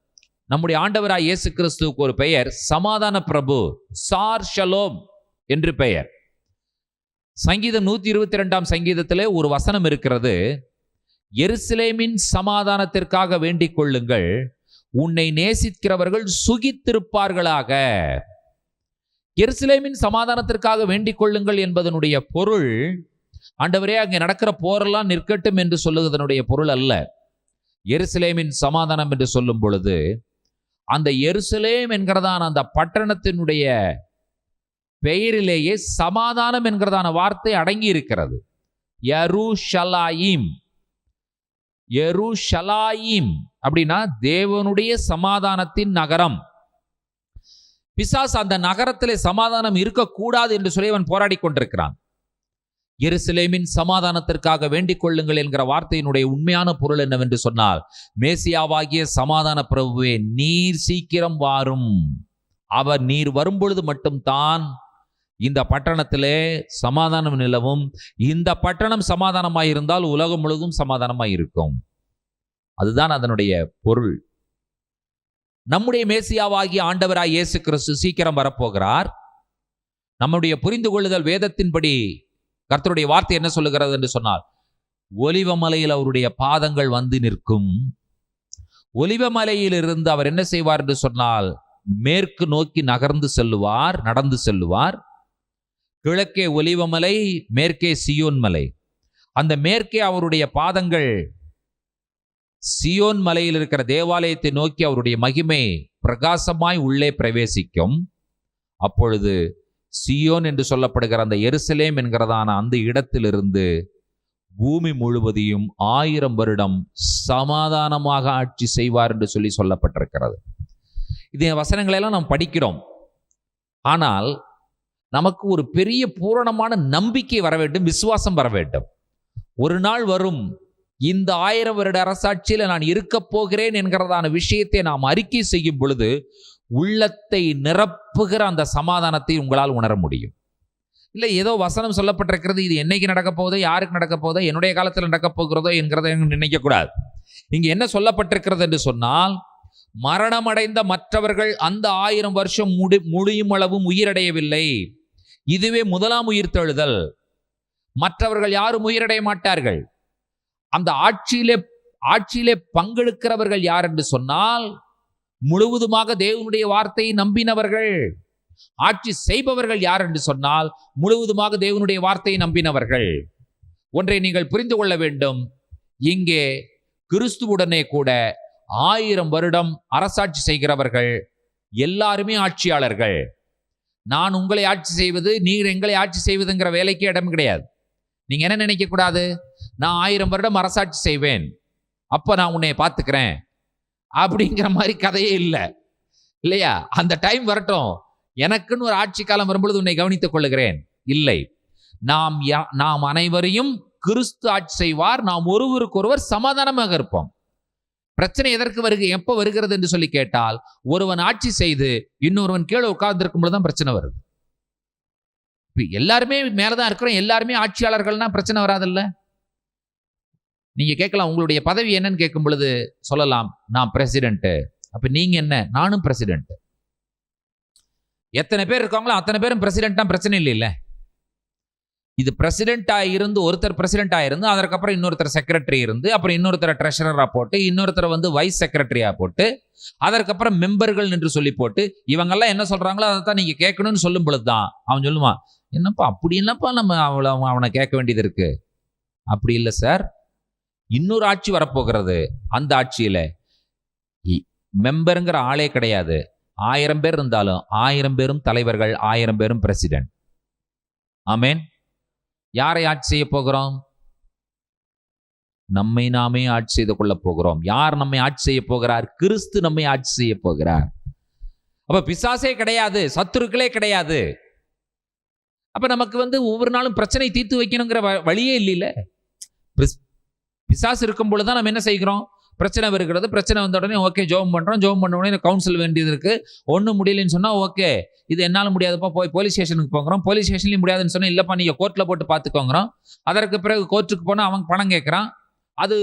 நம்முடைய ஆண்டவராய் இயேசு கிறிஸ்துவுக்கு ஒரு பெயர் சமாதான பிரபு, சார் ஷலோம் என்று பெயர். சங்கீதம் 122 சங்கீதத்திலே ஒரு வசனம் இருக்கிறது, எருசலேமின் சமாதானத்திற்காக வேண்டிக் கொள்ளுங்கள், உன்னை நேசிக்கிறவர்கள் சுகித்திருப்பார்களாக. எருசலேமின் சமாதானத்திற்காக வேண்டிக் கொள்ளுங்கள் என்பதனுடைய பொருள், ஆண்டவரே அங்கே நடக்கிற போரெல்லாம் நிற்கட்டும் என்று சொல்லுவதனுடைய பொருள் அல்ல. எருசலேமின் சமாதானம் என்று சொல்லும் பொழுது அந்த எருசலேம் என்கிறதான அந்த பட்டணத்தினுடைய பெயரிலேயே சமாதானம் என்கிறதான வார்த்தை அடங்கி இருக்கிறது. யெரூஷலாயிம். யெரூஷலாயிம் அப்படின்னா தேவனுடைய சமாதானத்தின் நகரம். பிசாசு அந்த நகரத்திலே சமாதானம் இருக்கக்கூடாது என்று சொல்லி அவன் போராடி கொண்டிருக்கிறான். எருசலேமின் சமாதானத்திற்காக வேண்டிக் கொள்ளுங்கள் என்கிற வார்த்தையினுடைய உண்மையான பொருள் என்னவென்று சொன்னால், மேசியாவாகிய சமாதான பிரபுவே, நீர் சீக்கிரம் வாரும். அவர் நீர் வரும்பொழுது மட்டும்தான் இந்த பட்டணத்திலே சமாதானம் நிலவும். இந்த பட்டணம் சமாதானமாயிருந்தால் உலகம் முழுவதும் சமாதானமாயிருக்கும். அதுதான் அதனுடைய பொருள். நம்முடைய மேசியாவாகிய ஆண்டவராய் இயேசு கிறிஸ்து சீக்கிரம் வரப்போகிறார். நம்முடைய புரிந்து கொள்ளுதல் வேதத்தின்படி கர்த்தருடைய வார்த்தை என்ன சொல்லுகிறது என்று சொன்னால், ஒலிவமலையில் அவருடைய பாதங்கள் வந்து நிற்கும். ஒலிவமலையில் இருந்து அவர் என்ன செய்வார் என்று சொன்னால், மேற்கு நோக்கி நகர்ந்து செல்லுவார், நடந்து செல்லுவார். கிழக்கே ஒலிவமலை, மேற்கே சியோன் மலை. அந்த மேற்கே அவருடைய பாதங்கள் சியோன் மலையில் இருக்கிற தேவாலயத்தை நோக்கி அவருடைய மகிமை பிரகாசமாய் உள்ளே பிரவேசிக்கும். அப்பொழுது சியோன் என்று சொல்லப்படுகிற அந்த எருசலேம் என்கிறதான அந்த இடத்திலிருந்து பூமி முழுவதையும் 1000 வருடம் சமாதானமாக ஆட்சி செய்வார் என்று சொல்லி சொல்லப்பட்டிருக்கிறது. இந்த வசனங்களெல்லாம் நாம் படிக்கிறோம். ஆனால் நமக்கு ஒரு பெரிய பூரணமான நம்பிக்கை வர வேண்டும், விசுவாசம் வர வேண்டும். ஒரு நாள் வரும், இந்த 1000 வருட அரசாட்சியில் நான் இருக்க போகிறேன் என்கிறதான விஷயத்தை நாம் அறிக்கை செய்யும் பொழுது உள்ளத்தை நிரப்புகிற அந்த சமாதானத்தை உங்களால் உணர முடியும். இல்லை ஏதோ வசனம் சொல்லப்பட்டிருக்கிறது, இது என்னைக்கு நடக்க போதோ, யாருக்கு நடக்க போதோ, என்னுடைய காலத்தில் நடக்க போகிறதோ என்கிறத நினைக்கக்கூடாது. இங்கே என்ன சொல்லப்பட்டிருக்கிறது என்று சொன்னால், மரணமடைந்த மற்றவர்கள் அந்த 1000 வருஷம் முடியும் அளவும் உயிரடையவில்லை. இதுவே முதலாம் உயிர்த்தெழுதல். மற்றவர்கள் யாரும் உயிரடைய மாட்டார்கள். அந்த ஆட்சியிலே பங்கெடுக்கிறவர்கள் யார் என்று சொன்னால், முழுவதுமாக தேவனுடைய வார்த்தையை நம்பினவர்கள். ஆட்சி செய்பவர்கள் யார் என்று சொன்னால், முழுவதுமாக தேவனுடைய வார்த்தையை நம்பினவர்கள். ஒன்றை நீங்கள் புரிந்து கொள்ள வேண்டும், இங்கே கிறிஸ்துவுடனே கூட 1000 வருடம் அரசாட்சி செய்கிறவர்கள் எல்லாருமே ஆட்சியாளர்கள். நான் உங்களை ஆட்சி செய்வது, நீர் எங்களை ஆட்சி செய்வதுங்கிற வேலைக்கு இடம் கிடையாது. நீங்க என்ன நினைக்க கூடாது, நான் 1000 வருடம் அரசாட்சி செய்வேன், அப்ப நான் உன்னை பார்த்துக்கிறேன் அப்படிங்கிற மாதிரி கதையே இல்லை, இல்லையா? அந்த டைம் வரட்டும், எனக்குன்னு ஒரு ஆட்சி காலம் வரும்பொழுது உன்னை கவனித்துக் கொள்ளுகிறேன். இல்லை, நாம் அனைவரையும் கிறிஸ்து ஆட்சி செய்வார். நாம் ஒருவருக்கொருவர் சமாதானமாக இருப்போம். பிரச்சனை எப்ப வருகிறது என்று சொல்லி கேட்டால், ஒருவன் ஆட்சி செய்து இன்னொருவன் கீழே உட்கார்ந்து இருக்கும் பொழுதுதான் பிரச்சனை வருது. எல்லாருமே மேலதான் இருக்கிறோம், எல்லாருமே ஆட்சியாளர்கள்னா பிரச்சனை வராதுல்ல. நீங்க கேட்கலாம், உங்களுடைய பதவி என்னன்னு கேட்கும் பொழுது சொல்லலாம், நான் பிரசிடென்ட். அப்ப நீங்க என்ன? நானும் பிரசிடென்ட். எத்தனை பேர் இருக்காங்களோ அத்தனை பேரும் பிரசிடென்ட் தான், பிரச்சனை இல்லை. இது பிரசிடென்ட் ஆயிருந்து ஒருத்தர் பிரசிடென்ட் ஆயிருந்து, அதற்கப்புறம் இன்னொருத்தர் செக்ரட்டரி இருந்து, அப்புறம் இன்னொருத்தர் ட்ரெஷரரா போட்டு, இன்னொருத்தர் வைஸ் செக்ரட்டரியா போட்டு, அதற்கப்புறம் மெம்பர்கள் என்று சொல்லி போட்டு, இவங்கெல்லாம் என்ன சொல்றாங்களோ அதை தான் நீங்க கேட்கணும்னு சொல்லும் பொழுதுதான் அவன் சொல்லுவான், என்னப்பா அப்படி என்னப்பா நம்ம அவனை கேட்க வேண்டியது இருக்கு. அப்படி இல்லை சார், இன்னொரு ஆட்சி வரப்போகிறது. அந்த ஆட்சியில மெம்பருங்கிற ஆளே கிடையாது. 1000 பேர் இருந்தாலும் 1000 பேரும் தலைவர்கள், 1000 பேரும் பிரசிடென்ட். ஆமேன். யாரை ஆட்சி செய்ய போகிறோம்? நம்மை நாமே ஆட்சி செய்து கொள்ள போகிறோம். யார் நம்மை ஆட்சி செய்ய போகிறார்? கிறிஸ்து நம்மை ஆட்சி செய்ய போகிறார். அப்ப பிசாசே கிடையாது, சத்துருக்களே கிடையாது. அப்ப நமக்கு ஒவ்வொரு நாளும் பிரச்சனை தீர்த்து வைக்கணுங்கிற வழியே இல்லைல்ல. பிசாசு இருக்கும் பொழுதுதான் நம்ம என்ன செய்கிறோம்? பிரச்சனை வருகிறது. பிரச்சனை வந்த உடனே ஓகே ஜெபம் பண்றோம். ஜெபம் பண்ண உடனே கவுன்சில் வேண்டியது இருக்கு. ஒன்றும் முடியலன்னு சொன்னா ஓகே இது என்னால் முடியாதுப்பா, போய் போலீஸ் ஸ்டேஷனுக்கு போகிறோம். போலீஸ் ஸ்டேஷன்லையும் முடியாதுன்னு சொன்னா இல்லப்பா நீங்க கோர்ட்ல போட்டு பார்த்துக்கோங்கிறோம். அதற்கு பிறகு கோர்ட்டுக்கு போனா அவன் பணம் கேட்கறான். அது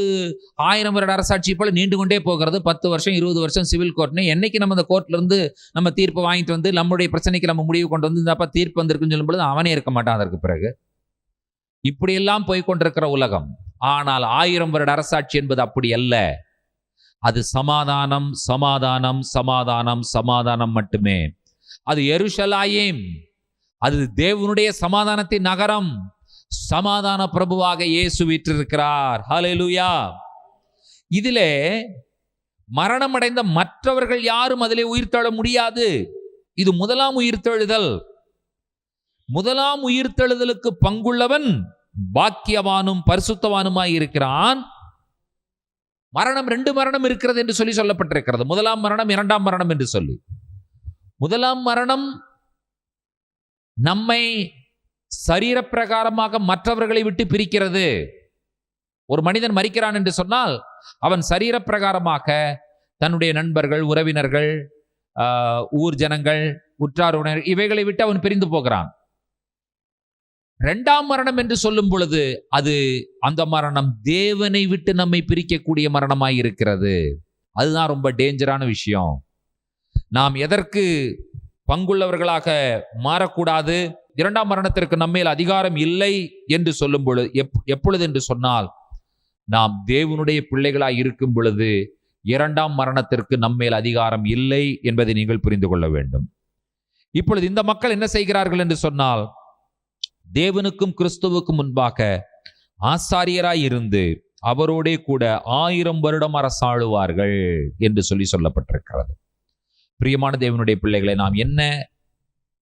1000 வருட அரசாட்சி போல நீண்டு கொண்டே போகிறது. 10 வருஷம் 20 வருஷம் சிவில் கோர்ட்னு. என்னைக்கு நம்ம அந்த கோர்ட்ல இருந்து நம்ம தீர்ப்பு வாங்கிட்டு வந்து நம்மளுடைய பிரச்சனைக்கு நம்ம முடிவு கொண்டு வந்து இந்தப்பா தீர்ப்பு வந்திருக்குன்னு சொல்லும் பொழுது அவனே இருக்க மாட்டான். அதற்கு பிறகு இப்படியெல்லாம் போய்கொண்டிருக்கிற உலகம். ஆனால் 1000 வருட அரசாட்சி என்பது அப்படி அல்ல. அது சமாதானம், சமாதானம், சமாதானம், சமாதானம் மட்டுமே. அது எருஷலாயிம். அது தேவனுடைய சமாதானத்தின் நகரம். சமாதான பிரபுவாக இயேசு வீற்றிருக்கிறார். ஹல்லேலூயா. இதிலே மரணம் அடைந்த மற்றவர்கள் யாரும் அதிலே உயிர்த்தெழ முடியாது. இது முதலாம் உயிர்த்தெழுதல். முதலாம் உயிர்த்தெழுதலுக்கு பங்குள்ளவன் பாக்கியவானும் பரிசுத்தவானுமாய் இருக்கிறான். மரணம் 2 மரணம் இருக்கிறது என்று சொல்லப்பட்டிருக்கிறது. முதலாம் மரணம், 2ஆம் மரணம் என்று சொல்லி. முதலாம் மரணம் நம்மை சரீரப்பிரகாரமாக மற்றவர்களை விட்டு பிரிக்கிறது. ஒரு மனிதன் மரிக்கிறான் என்று சொன்னால் அவன் சரீரப்பிரகாரமாக தன்னுடைய நண்பர்கள், உறவினர்கள், ஊர் ஜனங்கள், உற்றார் உறவினர்கள் இவைகளை விட்டு அவன் பிரிந்து போகிறான். 2ஆம் மரணம் என்று சொல்லும் பொழுது அந்த மரணம் தேவனை விட்டு நம்மை பிரிக்கக்கூடிய மரணமாய் இருக்கிறது. அதுதான் ரொம்ப டேஞ்சரான விஷயம். நாம் எதற்கு பங்குள்ளவர்களாக மாறக்கூடாது? 2ஆம் மரணத்திற்கு நம்மேல் அதிகாரம் இல்லை என்று சொல்லும் பொழுது, எப்பொழுது என்று சொன்னால் நாம் தேவனுடைய பிள்ளைகளாய் இருக்கும் பொழுது 2ஆம் மரணத்திற்கு நம்மேல் அதிகாரம் இல்லை என்பதை நீங்கள் புரிந்து கொள்ள வேண்டும். இப்பொழுது இந்த மக்கள் என்ன செய்கிறார்கள் என்று சொன்னால், தேவனுக்கும் கிறிஸ்துவுக்கும் முன்பாக ஆசாரியராய் இருந்து அவரோடே கூட 1000 வருடம் அரசாளுவார்கள் என்று சொல்லப்பட்டிருக்கிறது. பிரியமான தேவனுடைய பிள்ளைகளை, நாம் என்ன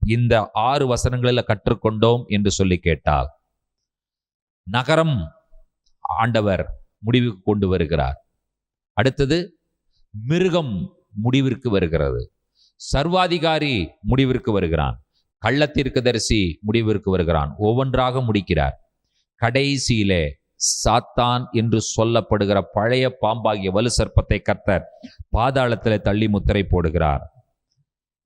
இந்த 6 வசனங்களில் கற்றுக்கொண்டோம் என்று சொல்லி கேட்டால், நகரம் ஆண்டவர் முடிவுக்கு கொண்டு வருகிறார். அடுத்தது மிருகம் முடிவிற்கு வருகிறது. சர்வாதிகாரி முடிவிற்கு வருகிறான். கள்ளத்தீர்க்கதரிசி முடிவிற்கு வருகிறான். ஒவ்வொன்றாக முடிக்கிறார். கடைசியிலே சாத்தான் என்று சொல்லப்படுகிற பழைய பாம்பாகிய வலு சர்ப்பத்தை கர்த்தர் பாதாளத்தில் தள்ளி முத்திரை போடுகிறார்.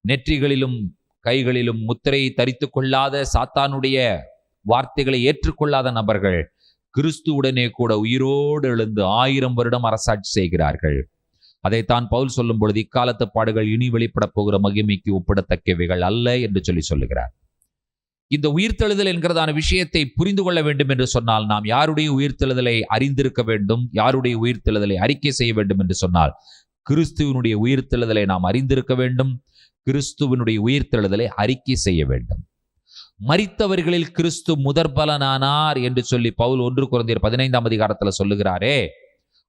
நெற்றிகளிலும் கைகளிலும் முத்திரையை தரித்து கொள்ளாத, சாத்தானுடைய வார்த்தைகளை ஏற்றுக்கொள்ளாத நபர்கள் கிறிஸ்துவுடனே கூட உயிரோடு எழுந்து 1000 வருடம் அரசாட்சி செய்கிறார்கள். அதைத்தான் பவுல் சொல்லும் பொழுது, இக்காலத்து பாடுகள் இனி வெளிப்பட போகிற மகிமைக்கு ஒப்பிடத்தக்கவைகள் அல்ல என்று சொல்லுகிறார். இந்த உயிர்த்தெழுதல் என்கிறதான விஷயத்தை புரிந்து கொள்ள வேண்டும் என்று சொன்னால், நாம் யாருடைய உயிர்த்தெழுதலை அறிந்திருக்க வேண்டும், யாருடைய உயிர்த்தெழுதலை அறிக்கை செய்ய வேண்டும் என்று சொன்னால், கிறிஸ்துவனுடைய உயிர்த்தெழுதலை நாம் அறிந்திருக்க வேண்டும். கிறிஸ்துவனுடைய உயிர்த்தெழுதலை அறிக்கை செய்ய வேண்டும். மரித்தவர்களில் கிறிஸ்து முதற்பலனானார் என்று சொல்லி பவுல் 1 கொரிந்தியர் 15ஆம் அதிகாரத்தில் சொல்லுகிறாரே,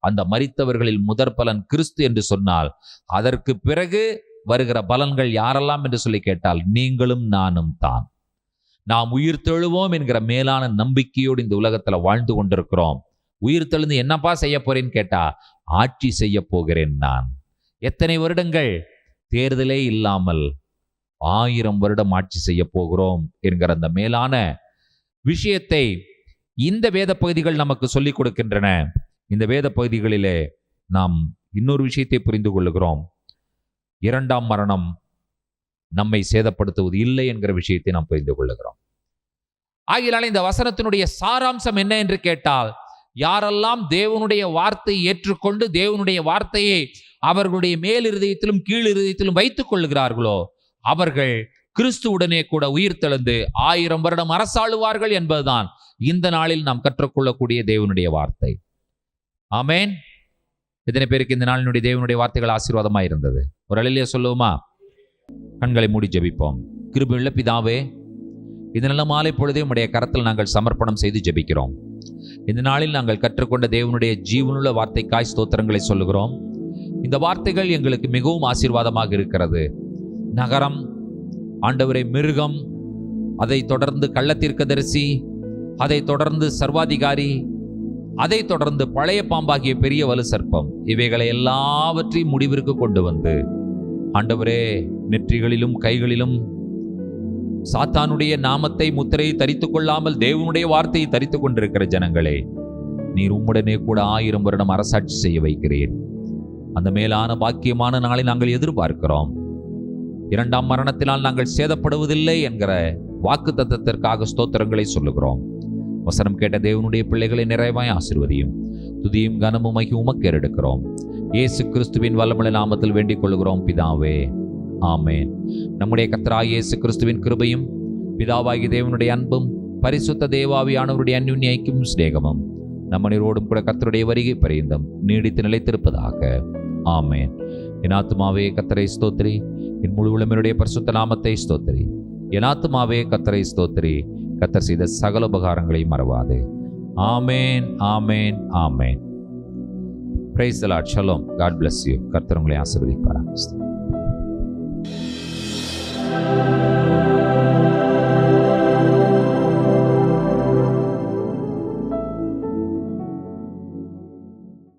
அந்த மரித்தவர்களில் முதற்பலன் கிறிஸ்து என்று சொன்னால், அதற்கு பிறகு வருகிற பலன்கள் யாரெல்லாம் என்று சொல்லி கேட்டால், நீங்களும் நானும் தான். நாம் உயிர்த்தெழுவோம் என்கிற மேலான நம்பிக்கையோடு இந்த உலகத்துல வாழ்ந்து கொண்டிருக்கிறோம். உயிர்த்தெழுந்து என்னப்பா செய்ய போறேன்னு கேட்டா, ஆட்சி செய்ய போகிறேன் நான். எத்தனை வருடங்கள்? தேர்தலே இல்லாமல் 1000 வருடம் ஆட்சி செய்ய போகிறோம் என்கிற அந்த மேலான விஷயத்தை இந்த வேத பகுதிகள் நமக்கு சொல்லிக் கொடுக்கின்றன. இந்த வேத பகுதிகளிலே நாம் இன்னொரு விஷயத்தை புரிந்து கொள்ளுகிறோம். 2ஆம் மரணம் நம்மை சேதப்படுத்துவது இல்லை என்கிற விஷயத்தை நாம் புரிந்து கொள்ளுகிறோம். ஆகையால் இந்த வசனத்தினுடைய சாராம்சம் என்ன என்று கேட்டால், யாரெல்லாம் தேவனுடைய வார்த்தையை ஏற்றுக்கொண்டு தேவனுடைய வார்த்தையை அவர்களுடைய மேல் இருதயத்திலும் கீழ் இருதயத்திலும் வைத்துக் கொள்ளுகிறார்களோ, அவர்கள் கிறிஸ்துவுடனே கூட உயிர்த்தெழுந்து 1000 வருடம் அரசாளுவார்கள் என்பதுதான் இந்த நாளில் நாம் கற்றுக்கொள்ளக்கூடிய தேவனுடைய வார்த்தை. ஆமேன். எத்தனை பேருக்கு இந்த நாளினுடைய தேவனுடைய வார்த்தைகள் ஆசீர்வாதமாய் இருந்தது? ஒரு அலையிலே சொல்லுவோமா? கண்களை மூடி ஜெபிப்போம். கிருபையுள்ள பிதாவே, இந்த நல்ல மாலை பொழுதே உம்முடைய கரத்தில் நாங்கள் சமர்ப்பணம் செய்து ஜெபிக்கிறோம். இந்த நாளில் நாங்கள் கற்றுக்கொண்ட தேவனுடைய ஜீவனுள்ள வார்த்தைக்காய் ஸ்தோத்திரங்களை சொல்லுகிறோம். இந்த வார்த்தைகள் எங்களுக்கு மிகவும் ஆசீர்வாதமாக இருக்கிறது. நகரம், ஆண்டவரே, மிருகம், அதை தொடர்ந்து கள்ளத்தீர்க்கதரிசி, அதை தொடர்ந்து சர்வாதிகாரி, அதை தொடர்ந்து பழைய பாம்பாகிய பெரிய வலு சர்ப்பம், இவைகளை எல்லாவற்றையும் முடிவிற்கு கொண்டு வந்து, ஆண்டவரே, நெற்றிகளிலும் கைகளிலும் சாத்தானுடைய நாமத்தை முத்திரையை தரித்துக் கொள்ளாமல் தேவனுடைய வார்த்தையை தரித்துக் கொண்டிருக்கிற ஜனங்களே, நீர் உம்முடனே கூட 1000 வருடம் அரசாட்சி செய்ய வைக்கிறேன். அந்த மேலான பாக்கியமான நாளை நாங்கள் எதிர்பார்க்கிறோம். 2ஆம் மரணத்தினால் நாங்கள் சேதப்படுவதில்லை என்கிற வாக்கு தத்தத்திற்காக ஸ்தோத்திரங்களை சொல்லுகிறோம். வசனம் கேட்ட தேவனுடைய பிள்ளைகளை நிறைவாய் ஆசீர்வதியும். துதியும் கனமும் மகிமையும் உமக்கு ஏறெடுக்கிறோம். இயேசு கிறிஸ்துவின் வல்லமையுள்ள நாமத்தில் வேண்டிக் கொள்கிறோம் பிதாவே, ஆமேன். நம்முடைய கர்த்தராகிய இயேசு கிறிஸ்துவின் கிருபையும் பிதாவாகிய தேவனுடைய அன்பும் பரிசுத்த தேவாவியானவருடைய அன்யோன்ய ஐக்கியமும் சிநேகமும் நம்ம நீரோடும் கூட கர்த்தருடைய வருகை பரியந்தம் நீடித்து நிலைத்திருப்பதாக. ஆமேன். என் ஆத்துமாவே கர்த்தரை ஸ்தோத்திரி, என் முழு உளமையுடைய பரிசுத்த நாமத்தை ஸ்தோத்திரி. என் ஆத்துமாவே கர்த்தரை ஸ்தோத்திரி, கர்த்தர் செய்த சகல உபகாரங்களையும் மறவாதே. Amen, amen, amen. Praise the Lord. ஷலோம். God bless you. கர்த்தர் உங்களை ஆசீர்வதிப்பாராக.